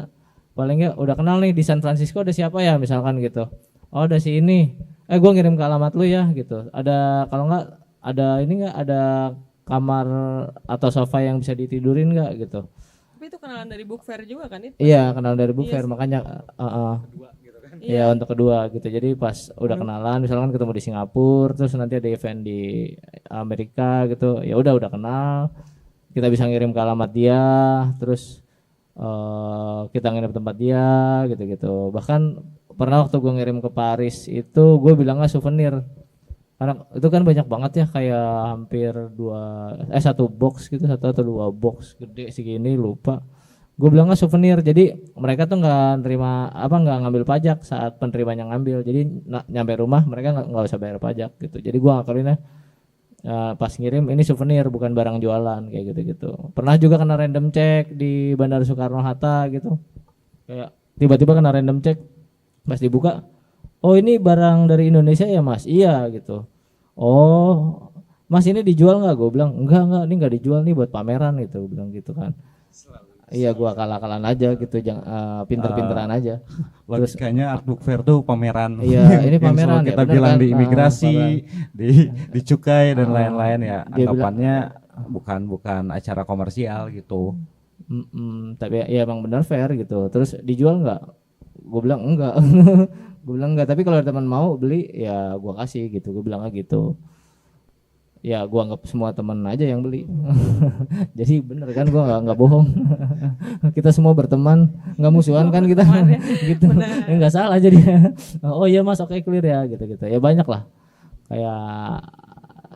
Speaker 4: paling nggak udah kenal nih di San Francisco ada siapa ya misalkan gitu. Oh ada si ini, gue ngirim ke alamat lu ya gitu. Ada, kalau nggak ada ini, nggak ada kamar atau sofa yang bisa ditidurin nggak gitu.
Speaker 3: Tapi itu kenalan dari book fair juga kan itu?
Speaker 4: Iya, kenal dari book
Speaker 3: Iya
Speaker 4: fair,
Speaker 3: sih.
Speaker 4: makanya
Speaker 3: Iya.
Speaker 4: ya untuk kedua gitu. Jadi pas udah kenalan, misalkan ketemu di Singapura, terus nanti ada event di Amerika gitu, ya udah kenal, kita bisa ngirim ke alamat dia, terus kita nginep tempat dia gitu-gitu. Bahkan pernah waktu gue ngirim ke Paris itu gue bilangnya souvenir, karena itu kan banyak banget ya, kayak hampir 1 box gitu, 1 atau 2 box gede segini, lupa. Gue bilangnya souvenir, jadi mereka tuh nggak ngambil pajak saat penerimanya ngambil. Jadi nyampe rumah mereka nggak usah bayar pajak gitu. Jadi gue ngakalinnya pas ngirim ini souvenir bukan barang jualan kayak gitu. Pernah juga kena random check di Bandara Soekarno Hatta gitu, kayak tiba-tiba kena random check, pas dibuka, oh ini barang dari Indonesia ya mas? Iya gitu. oh mas ini dijual nggak, gue bilang enggak ini nggak dijual nih buat pameran gitu, gue bilang gitu kan. Iya gue akal-akalan aja gitu, jangan pinter-pinteran aja. Terus
Speaker 2: Logikanya art book fair tuh pameran.
Speaker 4: iya ini
Speaker 2: Yang
Speaker 4: pameran
Speaker 2: selalu
Speaker 4: ya
Speaker 2: kita
Speaker 4: bener
Speaker 2: bilang
Speaker 4: kan?
Speaker 2: di
Speaker 4: Nah,
Speaker 2: imigrasi, di cukai dan
Speaker 4: Ah,
Speaker 2: lain-lain ya.
Speaker 4: dia bilang-
Speaker 2: Anggapannya bukan acara komersial gitu.
Speaker 4: tapi ya emang benar fair gitu. Terus dijual nggak? Gue bilang enggak. Gue bilang enggak, tapi kalau ada teman mau beli ya gue kasih gitu, gue bilangnya gitu. Ya gue anggap semua teman aja yang beli. Jadi bener kan, gue nggak bohong. Kita semua berteman, nggak musuhan kan kita. Gitu ya, nggak salah jadi. Oh iya mas, oke clear ya gitu gitu ya, banyak lah kayak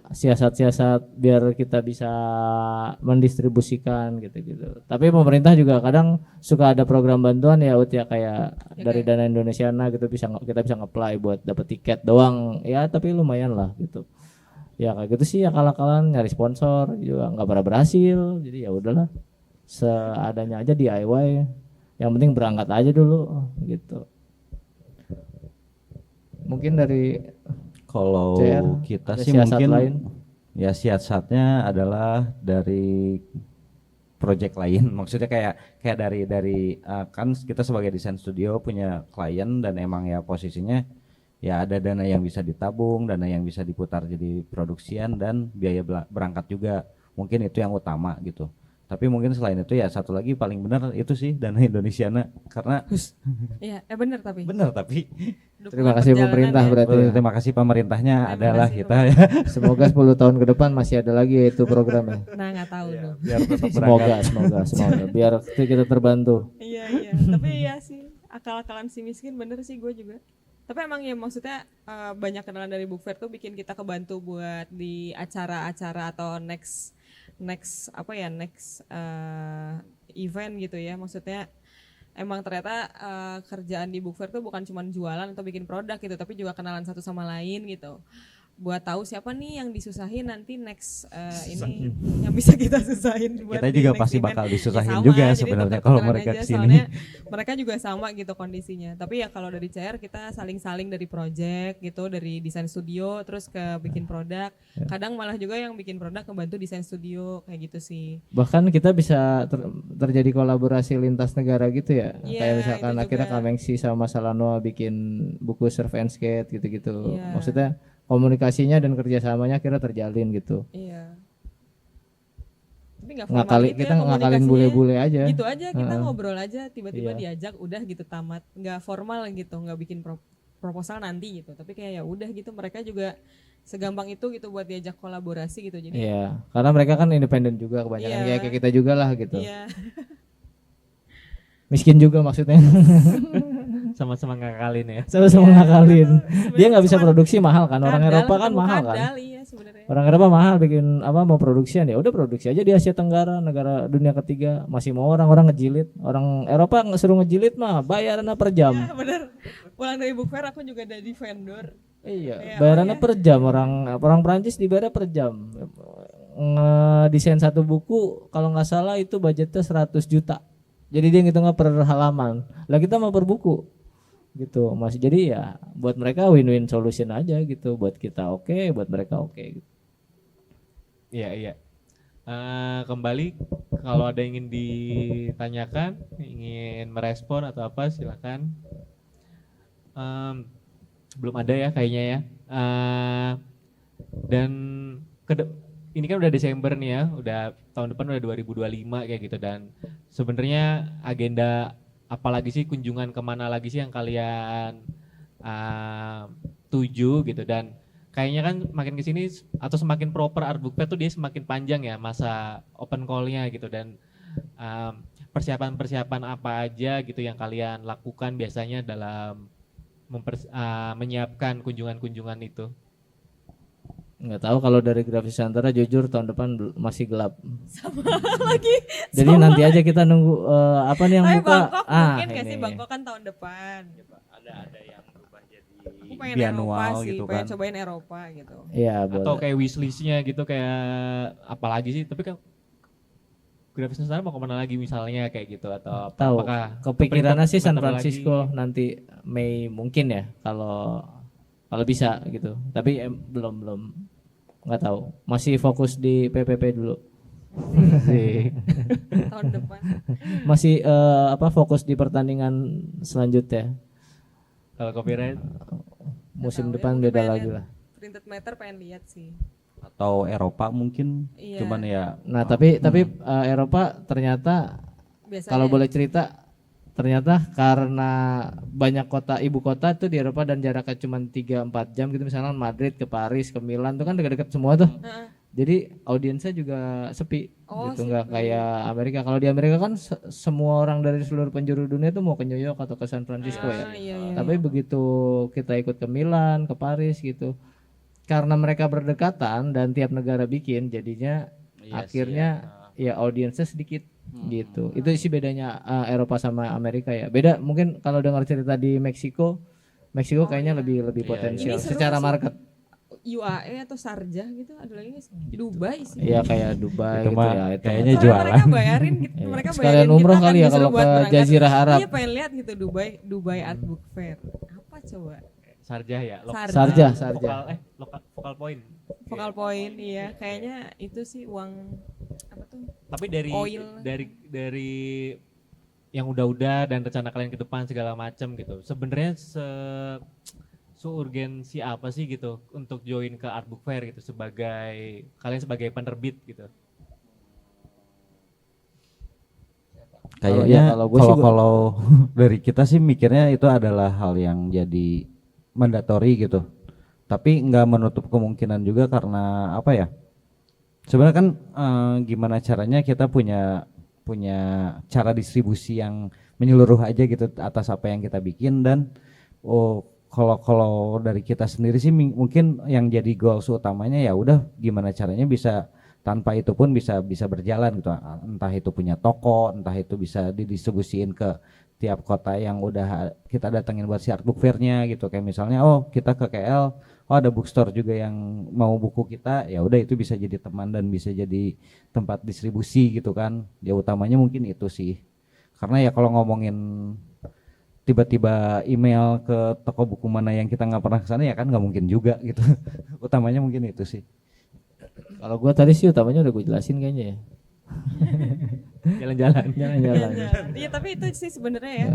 Speaker 4: siasat-siasat biar kita bisa mendistribusikan gitu-gitu. Tapi pemerintah juga kadang suka ada program bantuan ya Ut ya, kayak dari Dana Indonesiana gitu, kita bisa nge-apply buat dapet tiket doang ya, tapi lumayan lah gitu. Ya kayak gitu sih, akal-akalan nyari sponsor juga nggak pernah berhasil, jadi ya udahlah seadanya aja DIY, yang penting berangkat aja dulu gitu. Mungkin dari
Speaker 2: Kalau
Speaker 4: CR
Speaker 2: kita
Speaker 4: ada
Speaker 2: sih
Speaker 4: siasat
Speaker 2: mungkin
Speaker 4: lain?
Speaker 2: ya siasatnya adalah dari project lain. Maksudnya kayak dari kan kita sebagai desain studio punya klien dan emang ya posisinya ya ada dana yang bisa ditabung, dana yang bisa diputar jadi produksian, dan biaya berangkat juga. Mungkin itu yang utama gitu. Tapi mungkin selain itu ya satu lagi paling benar itu sih Dana Indonesiana, karena
Speaker 3: Iya, benar tapi.
Speaker 2: benar tapi
Speaker 4: Terima kasih
Speaker 3: Perjalanan
Speaker 4: pemerintah
Speaker 3: ya.
Speaker 4: berarti.
Speaker 2: terima kasih pemerintahnya
Speaker 3: Terima
Speaker 2: adalah
Speaker 3: kasih,
Speaker 2: kita ya
Speaker 4: Semoga 10 tahun ke depan masih ada lagi itu programnya.
Speaker 3: Nah, nggak tahu tuh.
Speaker 2: biar tetap berangkat.
Speaker 4: Semoga biar kita terbantu.
Speaker 3: Iya, tapi iya sih, akal-akalan si miskin bener sih gue juga. Tapi emang ya maksudnya banyak kenalan dari book fair tuh bikin kita kebantu buat di acara-acara atau next event gitu ya. Maksudnya emang ternyata kerjaan di book fair tuh bukan cuma jualan atau bikin produk gitu, tapi juga kenalan satu sama lain gitu. Buat tahu siapa nih yang disusahin nanti next ini yang bisa kita susahin buat
Speaker 2: Kita
Speaker 3: di
Speaker 2: juga
Speaker 3: next
Speaker 2: pasti
Speaker 3: event.
Speaker 2: bakal
Speaker 3: Ya
Speaker 2: disusahin
Speaker 3: sama,
Speaker 2: juga
Speaker 3: jadi
Speaker 2: sebenarnya
Speaker 3: tetap
Speaker 2: kalau
Speaker 3: tukeran
Speaker 2: mereka
Speaker 3: aja,
Speaker 2: kesini.
Speaker 3: soalnya mereka juga sama gitu kondisinya. Tapi ya kalau dari CR kita saling-saling dari project gitu, dari desain studio terus ke bikin produk. Kadang malah juga yang bikin produk ngebantu desain studio kayak gitu sih.
Speaker 4: Bahkan kita bisa terjadi kolaborasi lintas negara gitu ya.
Speaker 3: Iya,
Speaker 4: Kayak misalkan
Speaker 3: itu
Speaker 4: akhirnya
Speaker 3: juga.
Speaker 4: Kamengsi sama Salanoa bikin buku surf and skate gitu-gitu.
Speaker 3: Iya.
Speaker 4: Maksudnya komunikasinya dan kerjasamanya akhirnya terjalin gitu.
Speaker 3: Iya. Tapi nggak formal
Speaker 4: Ngakali
Speaker 3: gitu
Speaker 4: kita
Speaker 3: ya
Speaker 4: ngakalin
Speaker 3: komunikasinya.
Speaker 4: bule-bule aja.
Speaker 3: Gitu aja kita ngobrol aja, tiba-tiba
Speaker 4: Iya.
Speaker 3: diajak udah gitu tamat, nggak formal gitu, nggak bikin proposal nanti gitu, tapi kayak ya udah gitu, mereka juga segampang itu gitu buat diajak kolaborasi gitu, jadi
Speaker 4: Iya, karena mereka kan independen juga kebanyakan,
Speaker 3: Iya.
Speaker 4: kayak kita juga lah gitu.
Speaker 3: iya.
Speaker 4: Miskin juga maksudnya.
Speaker 1: Sama-sama ngakalin ya.
Speaker 4: Sama-sama ngakalin. Dia nggak bisa
Speaker 3: Cuman
Speaker 4: produksi mahal kan, orang
Speaker 3: kadal,
Speaker 4: Eropa kan
Speaker 3: ketemu
Speaker 4: mahal kan.
Speaker 3: kadal, iya sebenarnya.
Speaker 4: Orang Eropa mahal bikin apa, mau produksian ya udah produksi aja di Asia Tenggara, negara dunia ketiga. Masih mau orang ngejilit. Orang Eropa suruh ngejilit mah bayarannya per jam.
Speaker 3: Ya, bener. Pulang dari book fair aku juga jadi vendor.
Speaker 4: Iya,
Speaker 3: Iya,
Speaker 4: bayarannya
Speaker 3: oh iya.
Speaker 4: per jam. Orang Prancis dibayar per jam. Ngedesain satu buku kalau nggak salah itu budgetnya 100 juta. Jadi dia ngitungnya per halaman. Lah kita mau per buku. Gitu. Masih jadi ya buat mereka win-win solution aja gitu. Buat kita oke, buat mereka oke gitu.
Speaker 1: Iya, iya. Kembali kalau ada yang ingin ditanyakan, ingin merespon atau apa silakan. Belum ada ya kayaknya ya. Dan ini kan udah Desember nih ya, udah tahun depan udah 2025 kayak gitu, dan sebenarnya agenda apalagi sih, kunjungan kemana lagi sih yang kalian tuju gitu, dan kayaknya kan makin kesini atau semakin proper art book fair tuh dia semakin panjang ya masa open call-nya gitu, dan persiapan-persiapan apa aja gitu yang kalian lakukan biasanya dalam menyiapkan kunjungan-kunjungan itu.
Speaker 4: Nggak tahu kalau dari grafis Nusantara, jujur tahun depan masih gelap.
Speaker 3: Sama lagi.
Speaker 4: Jadi nanti aja kita nunggu apa nih yang buka.
Speaker 3: Bangkok mungkin nggak sih,
Speaker 4: ini.
Speaker 3: Bangkok kan tahun depan.
Speaker 2: Ada yang berubah jadi
Speaker 3: Aku pengen
Speaker 2: bianual
Speaker 3: Eropa sih,
Speaker 2: gitu
Speaker 3: pengen
Speaker 2: kan.
Speaker 3: cobain Eropa gitu.
Speaker 4: Iya,
Speaker 1: Atau
Speaker 4: boleh.
Speaker 1: kayak wishlistnya gitu, kayak apalagi sih, tapi kan grafis Nusantara mau kemana lagi misalnya kayak gitu, atau
Speaker 4: Tahu.
Speaker 1: apakah
Speaker 4: Kepikirannya sih San
Speaker 1: bentar lagi?
Speaker 4: Francisco nanti Mei mungkin ya, kalau kalau bisa gitu. Tapi belum nggak tahu. Masih fokus di PPP dulu.
Speaker 3: Tahun depan.
Speaker 4: Masih fokus di pertandingan selanjutnya.
Speaker 1: Kalau copyright
Speaker 4: Musim
Speaker 3: Nggak tahu ya,
Speaker 4: depan
Speaker 3: mungkin
Speaker 4: beda
Speaker 3: pengen
Speaker 4: lagi
Speaker 3: lihat
Speaker 4: lah.
Speaker 3: Printed matter pengen lihat sih.
Speaker 2: Atau Eropa mungkin.
Speaker 3: Iya.
Speaker 2: Cuman ya
Speaker 4: Nah, tapi Eropa ternyata
Speaker 3: Biasanya
Speaker 4: kalau boleh cerita, ternyata karena banyak ibu kota tuh di Eropa dan jaraknya cuma 3-4 jam gitu, misalnya Madrid ke Paris ke Milan tuh kan dekat-dekat semua tuh.
Speaker 3: Heeh.
Speaker 4: Jadi audiensnya juga sepi
Speaker 3: Oh,
Speaker 4: gitu, nggak kayak Amerika. Kalau di Amerika kan semua orang dari seluruh penjuru dunia tuh mau ke New York atau ke San Francisco ya.
Speaker 3: Iya.
Speaker 4: Tapi begitu kita ikut ke Milan, ke Paris gitu, karena mereka berdekatan dan tiap negara bikin, jadinya akhirnya ya audiensnya sedikit gitu. Itu sih bedanya Eropa sama Amerika ya. Beda mungkin kalau dengar cerita di Meksiko kayaknya lebih potensial
Speaker 3: Ini seru
Speaker 4: secara
Speaker 3: sih.
Speaker 4: market.
Speaker 3: UAE atau Sharjah gitu, ada lagi nggak sih? Dubai sih.
Speaker 4: Iya kayak Dubai
Speaker 2: Itu
Speaker 4: gitu
Speaker 2: mah
Speaker 4: ya. Itu
Speaker 2: kayaknya
Speaker 3: Soalnya
Speaker 2: jualan.
Speaker 3: mereka bayarin gitu,
Speaker 4: Iya.
Speaker 3: mereka
Speaker 4: Sekalian
Speaker 3: bayarin
Speaker 4: umroh
Speaker 3: kita
Speaker 4: kali ya
Speaker 3: justru
Speaker 4: kalau
Speaker 3: buat
Speaker 4: ke
Speaker 3: berangkat.
Speaker 4: Jazirah Arab.
Speaker 3: Iya pengen lihat gitu Dubai Art Book Fair. Apa coba?
Speaker 1: Sarjah ya,
Speaker 3: Sarjah.
Speaker 1: Vokal point.
Speaker 3: Focal point, iya kayaknya itu sih uang apa tuh?
Speaker 1: Tapi dari
Speaker 3: Oil.
Speaker 1: dari yang udah-udah dan rencana kalian ke depan segala macam gitu. Sebenarnya seurgensi apa sih gitu untuk join ke Art Book Fair gitu kalian sebagai penerbit gitu.
Speaker 2: Kayaknya
Speaker 4: kalau gua sih
Speaker 2: kalau dari kita sih mikirnya itu adalah hal yang jadi mandatory gitu. Tapi nggak menutup kemungkinan juga karena apa ya? Sebenarnya kan gimana caranya kita punya cara distribusi yang menyeluruh aja gitu atas apa yang kita bikin. Dan kalau dari kita sendiri sih mungkin yang jadi goals utamanya ya udah gimana caranya bisa tanpa itu pun bisa berjalan gitu, entah itu punya toko, entah itu bisa didistribusiin ke tiap kota yang udah kita datengin buat si Art Book Fair-nya gitu. Kayak misalnya kita ke KL, ada bookstore juga yang mau buku kita, ya udah itu bisa jadi teman dan bisa jadi tempat distribusi gitu kan. Ya utamanya mungkin itu sih, karena ya kalau ngomongin tiba-tiba email ke toko buku mana yang kita nggak pernah kesana ya kan nggak mungkin juga gitu. Utamanya mungkin itu sih.
Speaker 4: Kalau gua tadi sih utamanya udah gue jelasin kayaknya ya.
Speaker 1: Jalan-jalan.
Speaker 4: Jalan-jalan.
Speaker 3: Iya tapi itu sih sebenarnya ya.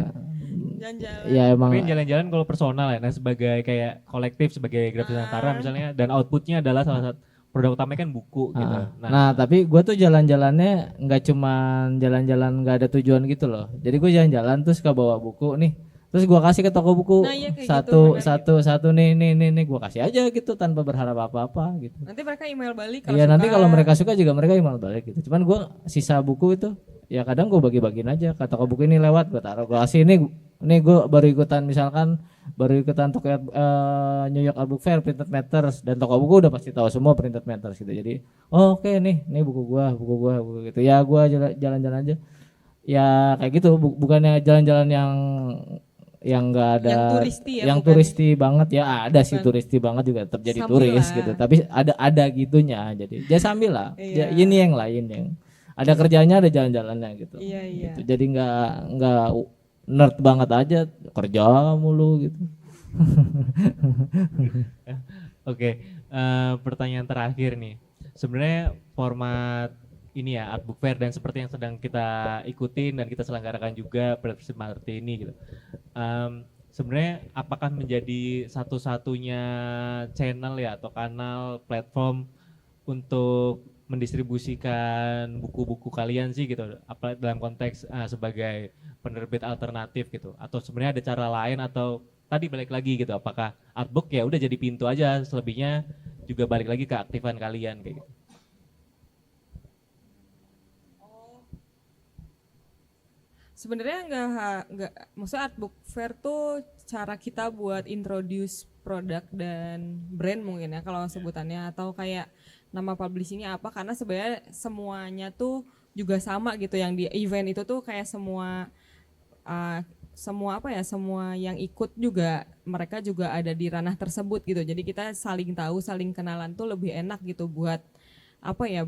Speaker 3: Jalan-jalan.
Speaker 4: Ya emang
Speaker 1: Mungkin jalan-jalan kalau personal ya. Nah, sebagai kayak kolektif sebagai Grafis Nusantara misalnya, dan outputnya adalah salah satu produk utamanya kan buku gitu.
Speaker 4: Nah, tapi gue tuh jalan-jalannya nggak cuman jalan-jalan nggak ada tujuan gitu loh. Jadi gue jalan-jalan terus suka bawa buku nih. Terus gue kasih ke toko buku
Speaker 3: Nah, iya kayak gitu,
Speaker 4: satu nih gue kasih aja gitu tanpa berharap apa-apa gitu.
Speaker 3: Nanti mereka email balik
Speaker 4: Iya nanti
Speaker 3: suka.
Speaker 4: kalau mereka suka juga mereka email balik gitu. Cuman gue sisa buku itu ya kadang gue bagi-bagiin aja ke toko buku ini lewat gue taruh gue kasih nih gue baru ikutan toko New York Art Book Fair Printed Matters, dan toko buku udah pasti tahu semua Printed Matters gitu. Jadi oke, nih buku gua gitu ya. Gua jalan-jalan aja ya kayak gitu, bukannya jalan-jalan yang enggak ada
Speaker 3: Yang turisti ya,
Speaker 4: yang
Speaker 3: bukan?
Speaker 4: turisti banget ya. Ada sih turisti banget juga tetap jadi
Speaker 3: Sambil
Speaker 4: turis
Speaker 3: lah.
Speaker 4: gitu, tapi ada gitunya. Jadi ya sambil lah.
Speaker 3: Iya.
Speaker 4: Ini yang lain yang ada kerjanya ada jalan-jalannya gitu.
Speaker 3: Iya.
Speaker 4: Gitu. Jadi nggak nerd banget aja kerja mulu gitu.
Speaker 1: Oke, pertanyaan terakhir nih. Sebenarnya format ini ya Art Book Fair dan seperti yang sedang kita ikutin dan kita selenggarakan juga seperti ini gitu. Sebenarnya apakah menjadi satu-satunya channel ya atau kanal platform untuk mendistribusikan buku-buku kalian sih gitu, apa dalam konteks sebagai penerbit alternatif gitu, atau sebenarnya ada cara lain, atau tadi balik lagi gitu, apakah artbook ya udah jadi pintu aja, selebihnya juga balik lagi ke aktifan kalian kayak gitu.
Speaker 3: Sebenarnya nggak maksudnya Art Book Fair tuh cara kita buat introduce produk dan brand mungkin ya kalau sebutannya, atau kayak nama publishingnya apa, karena sebenarnya semuanya tuh juga sama gitu. Yang di event itu tuh kayak semua yang ikut juga mereka juga ada di ranah tersebut gitu. Jadi kita saling tahu, saling kenalan tuh lebih enak gitu buat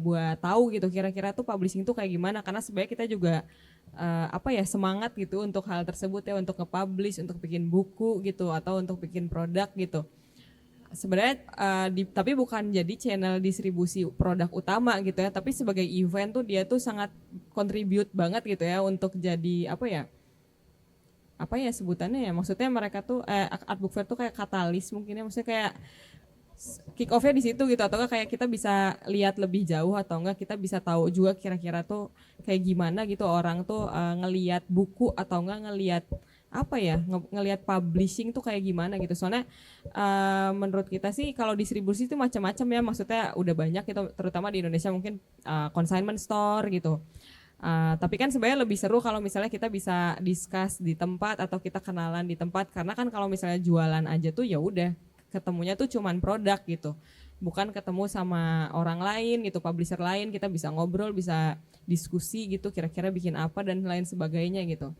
Speaker 3: buat tahu gitu kira-kira tuh publishing tuh kayak gimana, karena sebenarnya kita juga semangat gitu untuk hal tersebut ya, untuk nge-publish, untuk bikin buku gitu atau untuk bikin produk gitu. sebenarnya tapi bukan jadi channel distribusi produk utama gitu ya, tapi sebagai event tuh dia tuh sangat contribute banget gitu ya untuk jadi apa ya sebutannya ya, maksudnya mereka tuh Art Book Fair tuh kayak katalis mungkin ya, maksudnya kayak kick off-nya di situ gitu, atau enggak kayak kita bisa lihat lebih jauh, atau enggak kita bisa tahu juga kira-kira tuh kayak gimana gitu orang tuh ngelihat buku atau enggak ngelihat apa ya, ngelihat publishing tuh kayak gimana gitu. Soalnya menurut kita sih kalau distribusi itu macam-macam ya, maksudnya udah banyak gitu, terutama di Indonesia mungkin consignment store gitu. Tapi kan sebenarnya lebih seru kalau misalnya kita bisa discuss di tempat atau kita kenalan di tempat, karena kan kalau misalnya jualan aja tuh ya udah ketemunya tuh cuman produk gitu, bukan ketemu sama orang lain gitu, publisher lain, kita bisa ngobrol, bisa diskusi gitu, kira-kira bikin apa dan lain sebagainya gitu.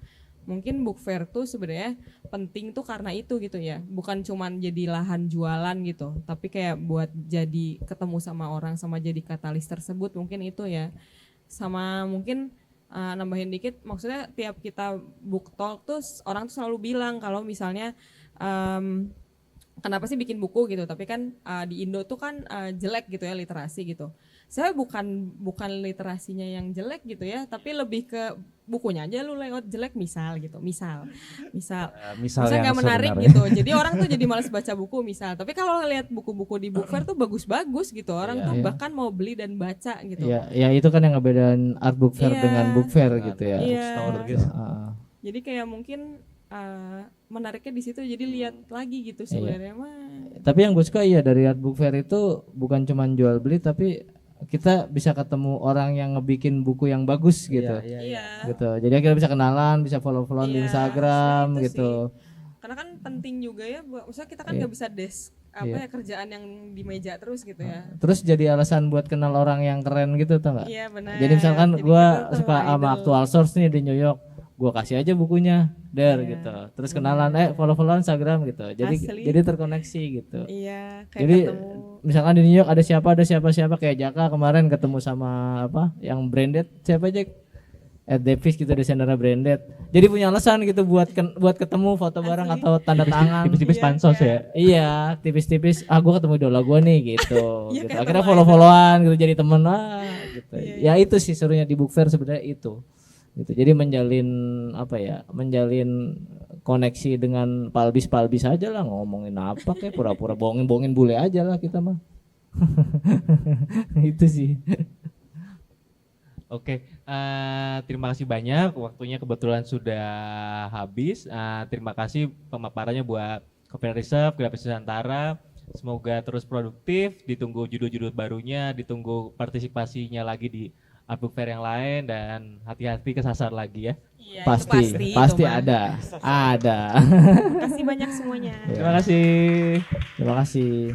Speaker 3: Mungkin book fair tuh sebenarnya penting tuh karena itu gitu ya, bukan cuman jadi lahan jualan gitu, tapi kayak buat jadi ketemu sama orang, sama jadi katalis tersebut mungkin itu ya. Sama mungkin nambahin dikit, maksudnya tiap kita book talk tuh orang tuh selalu bilang kalau misalnya kenapa sih bikin buku gitu, tapi kan di Indo tuh kan jelek gitu ya literasi gitu. Saya bukan literasinya yang jelek gitu ya, tapi lebih ke bukunya aja lu layout jelek misal
Speaker 2: misal
Speaker 3: nggak
Speaker 2: yang
Speaker 3: menarik
Speaker 2: sebenarnya.
Speaker 3: gitu, jadi orang tuh jadi malas baca buku misal. Tapi kalau lihat buku-buku di book fair tuh bagus-bagus gitu, orang tuh bahkan mau beli dan baca gitu.
Speaker 4: Ya itu kan yang ngebedain art book fair
Speaker 3: Iya.
Speaker 4: dengan book fair gitu ya.
Speaker 3: Iya.
Speaker 2: gitu.
Speaker 3: Jadi kayak mungkin menariknya di situ, jadi lihat lagi gitu sebenarnya mah.
Speaker 4: Tapi yang gue suka iya dari art book fair itu bukan cuma jual beli, tapi kita bisa ketemu orang yang ngebikin buku yang bagus gitu.
Speaker 3: Iya.
Speaker 4: Gitu. Jadi kita bisa kenalan, bisa follow-followan di
Speaker 3: Iya,
Speaker 4: Instagram
Speaker 3: itu
Speaker 4: gitu.
Speaker 3: sih. Karena kan penting juga ya, maksudnya kita kan nggak bisa kerjaan yang di meja terus gitu ya.
Speaker 4: Terus jadi alasan buat kenal orang yang keren gitu tau nggak?
Speaker 3: Iya benar.
Speaker 4: Jadi misalkan
Speaker 3: Jadi
Speaker 4: gue
Speaker 3: kita tuh
Speaker 4: suka sama
Speaker 3: idol.
Speaker 4: Actual Source nih di New York, gue kasih aja bukunya gitu. Terus kenalan follow-followan Instagram gitu.
Speaker 3: Asli.
Speaker 4: Jadi terkoneksi gitu.
Speaker 3: Iya, kayak
Speaker 4: Jadi
Speaker 3: ketemu.
Speaker 4: misalkan di New York ada siapa kayak Jaka kemarin ketemu sama yang branded siapa Jack? Ed Davis gitu, desainernya branded. Jadi punya alasan gitu buat ketemu foto bareng atau tanda tangan.
Speaker 1: Tipis-tipis pansos ya.
Speaker 4: Iya, tipis-tipis. Gue ketemu idola gue nih gitu.
Speaker 3: Iya,
Speaker 4: gitu.
Speaker 3: kayak
Speaker 4: Akhirnya
Speaker 3: ketemu
Speaker 4: follow-followan gitu, jadi temen gitu.
Speaker 3: Iya,
Speaker 4: Ya itu sih serunya di book fair sebenarnya itu. Gitu. Jadi menjalin koneksi dengan palbis aja lah, ngomongin apa kayak pura-pura bohongin bule aja lah kita mah. Itu sih.
Speaker 1: Oke, terima kasih banyak. Waktunya kebetulan sudah habis. Terima kasih pemaparannya buat Copyright Reserve, Grafis Nusantara. Semoga terus produktif. Ditunggu judul-judul barunya, ditunggu partisipasinya lagi di Art Book Fair yang lain, dan hati-hati kesasar lagi ya.
Speaker 3: Iya,
Speaker 4: Pasti
Speaker 3: itu mah.
Speaker 4: ada.
Speaker 3: Terima kasih banyak semuanya.
Speaker 1: Terima kasih.
Speaker 4: Terima kasih.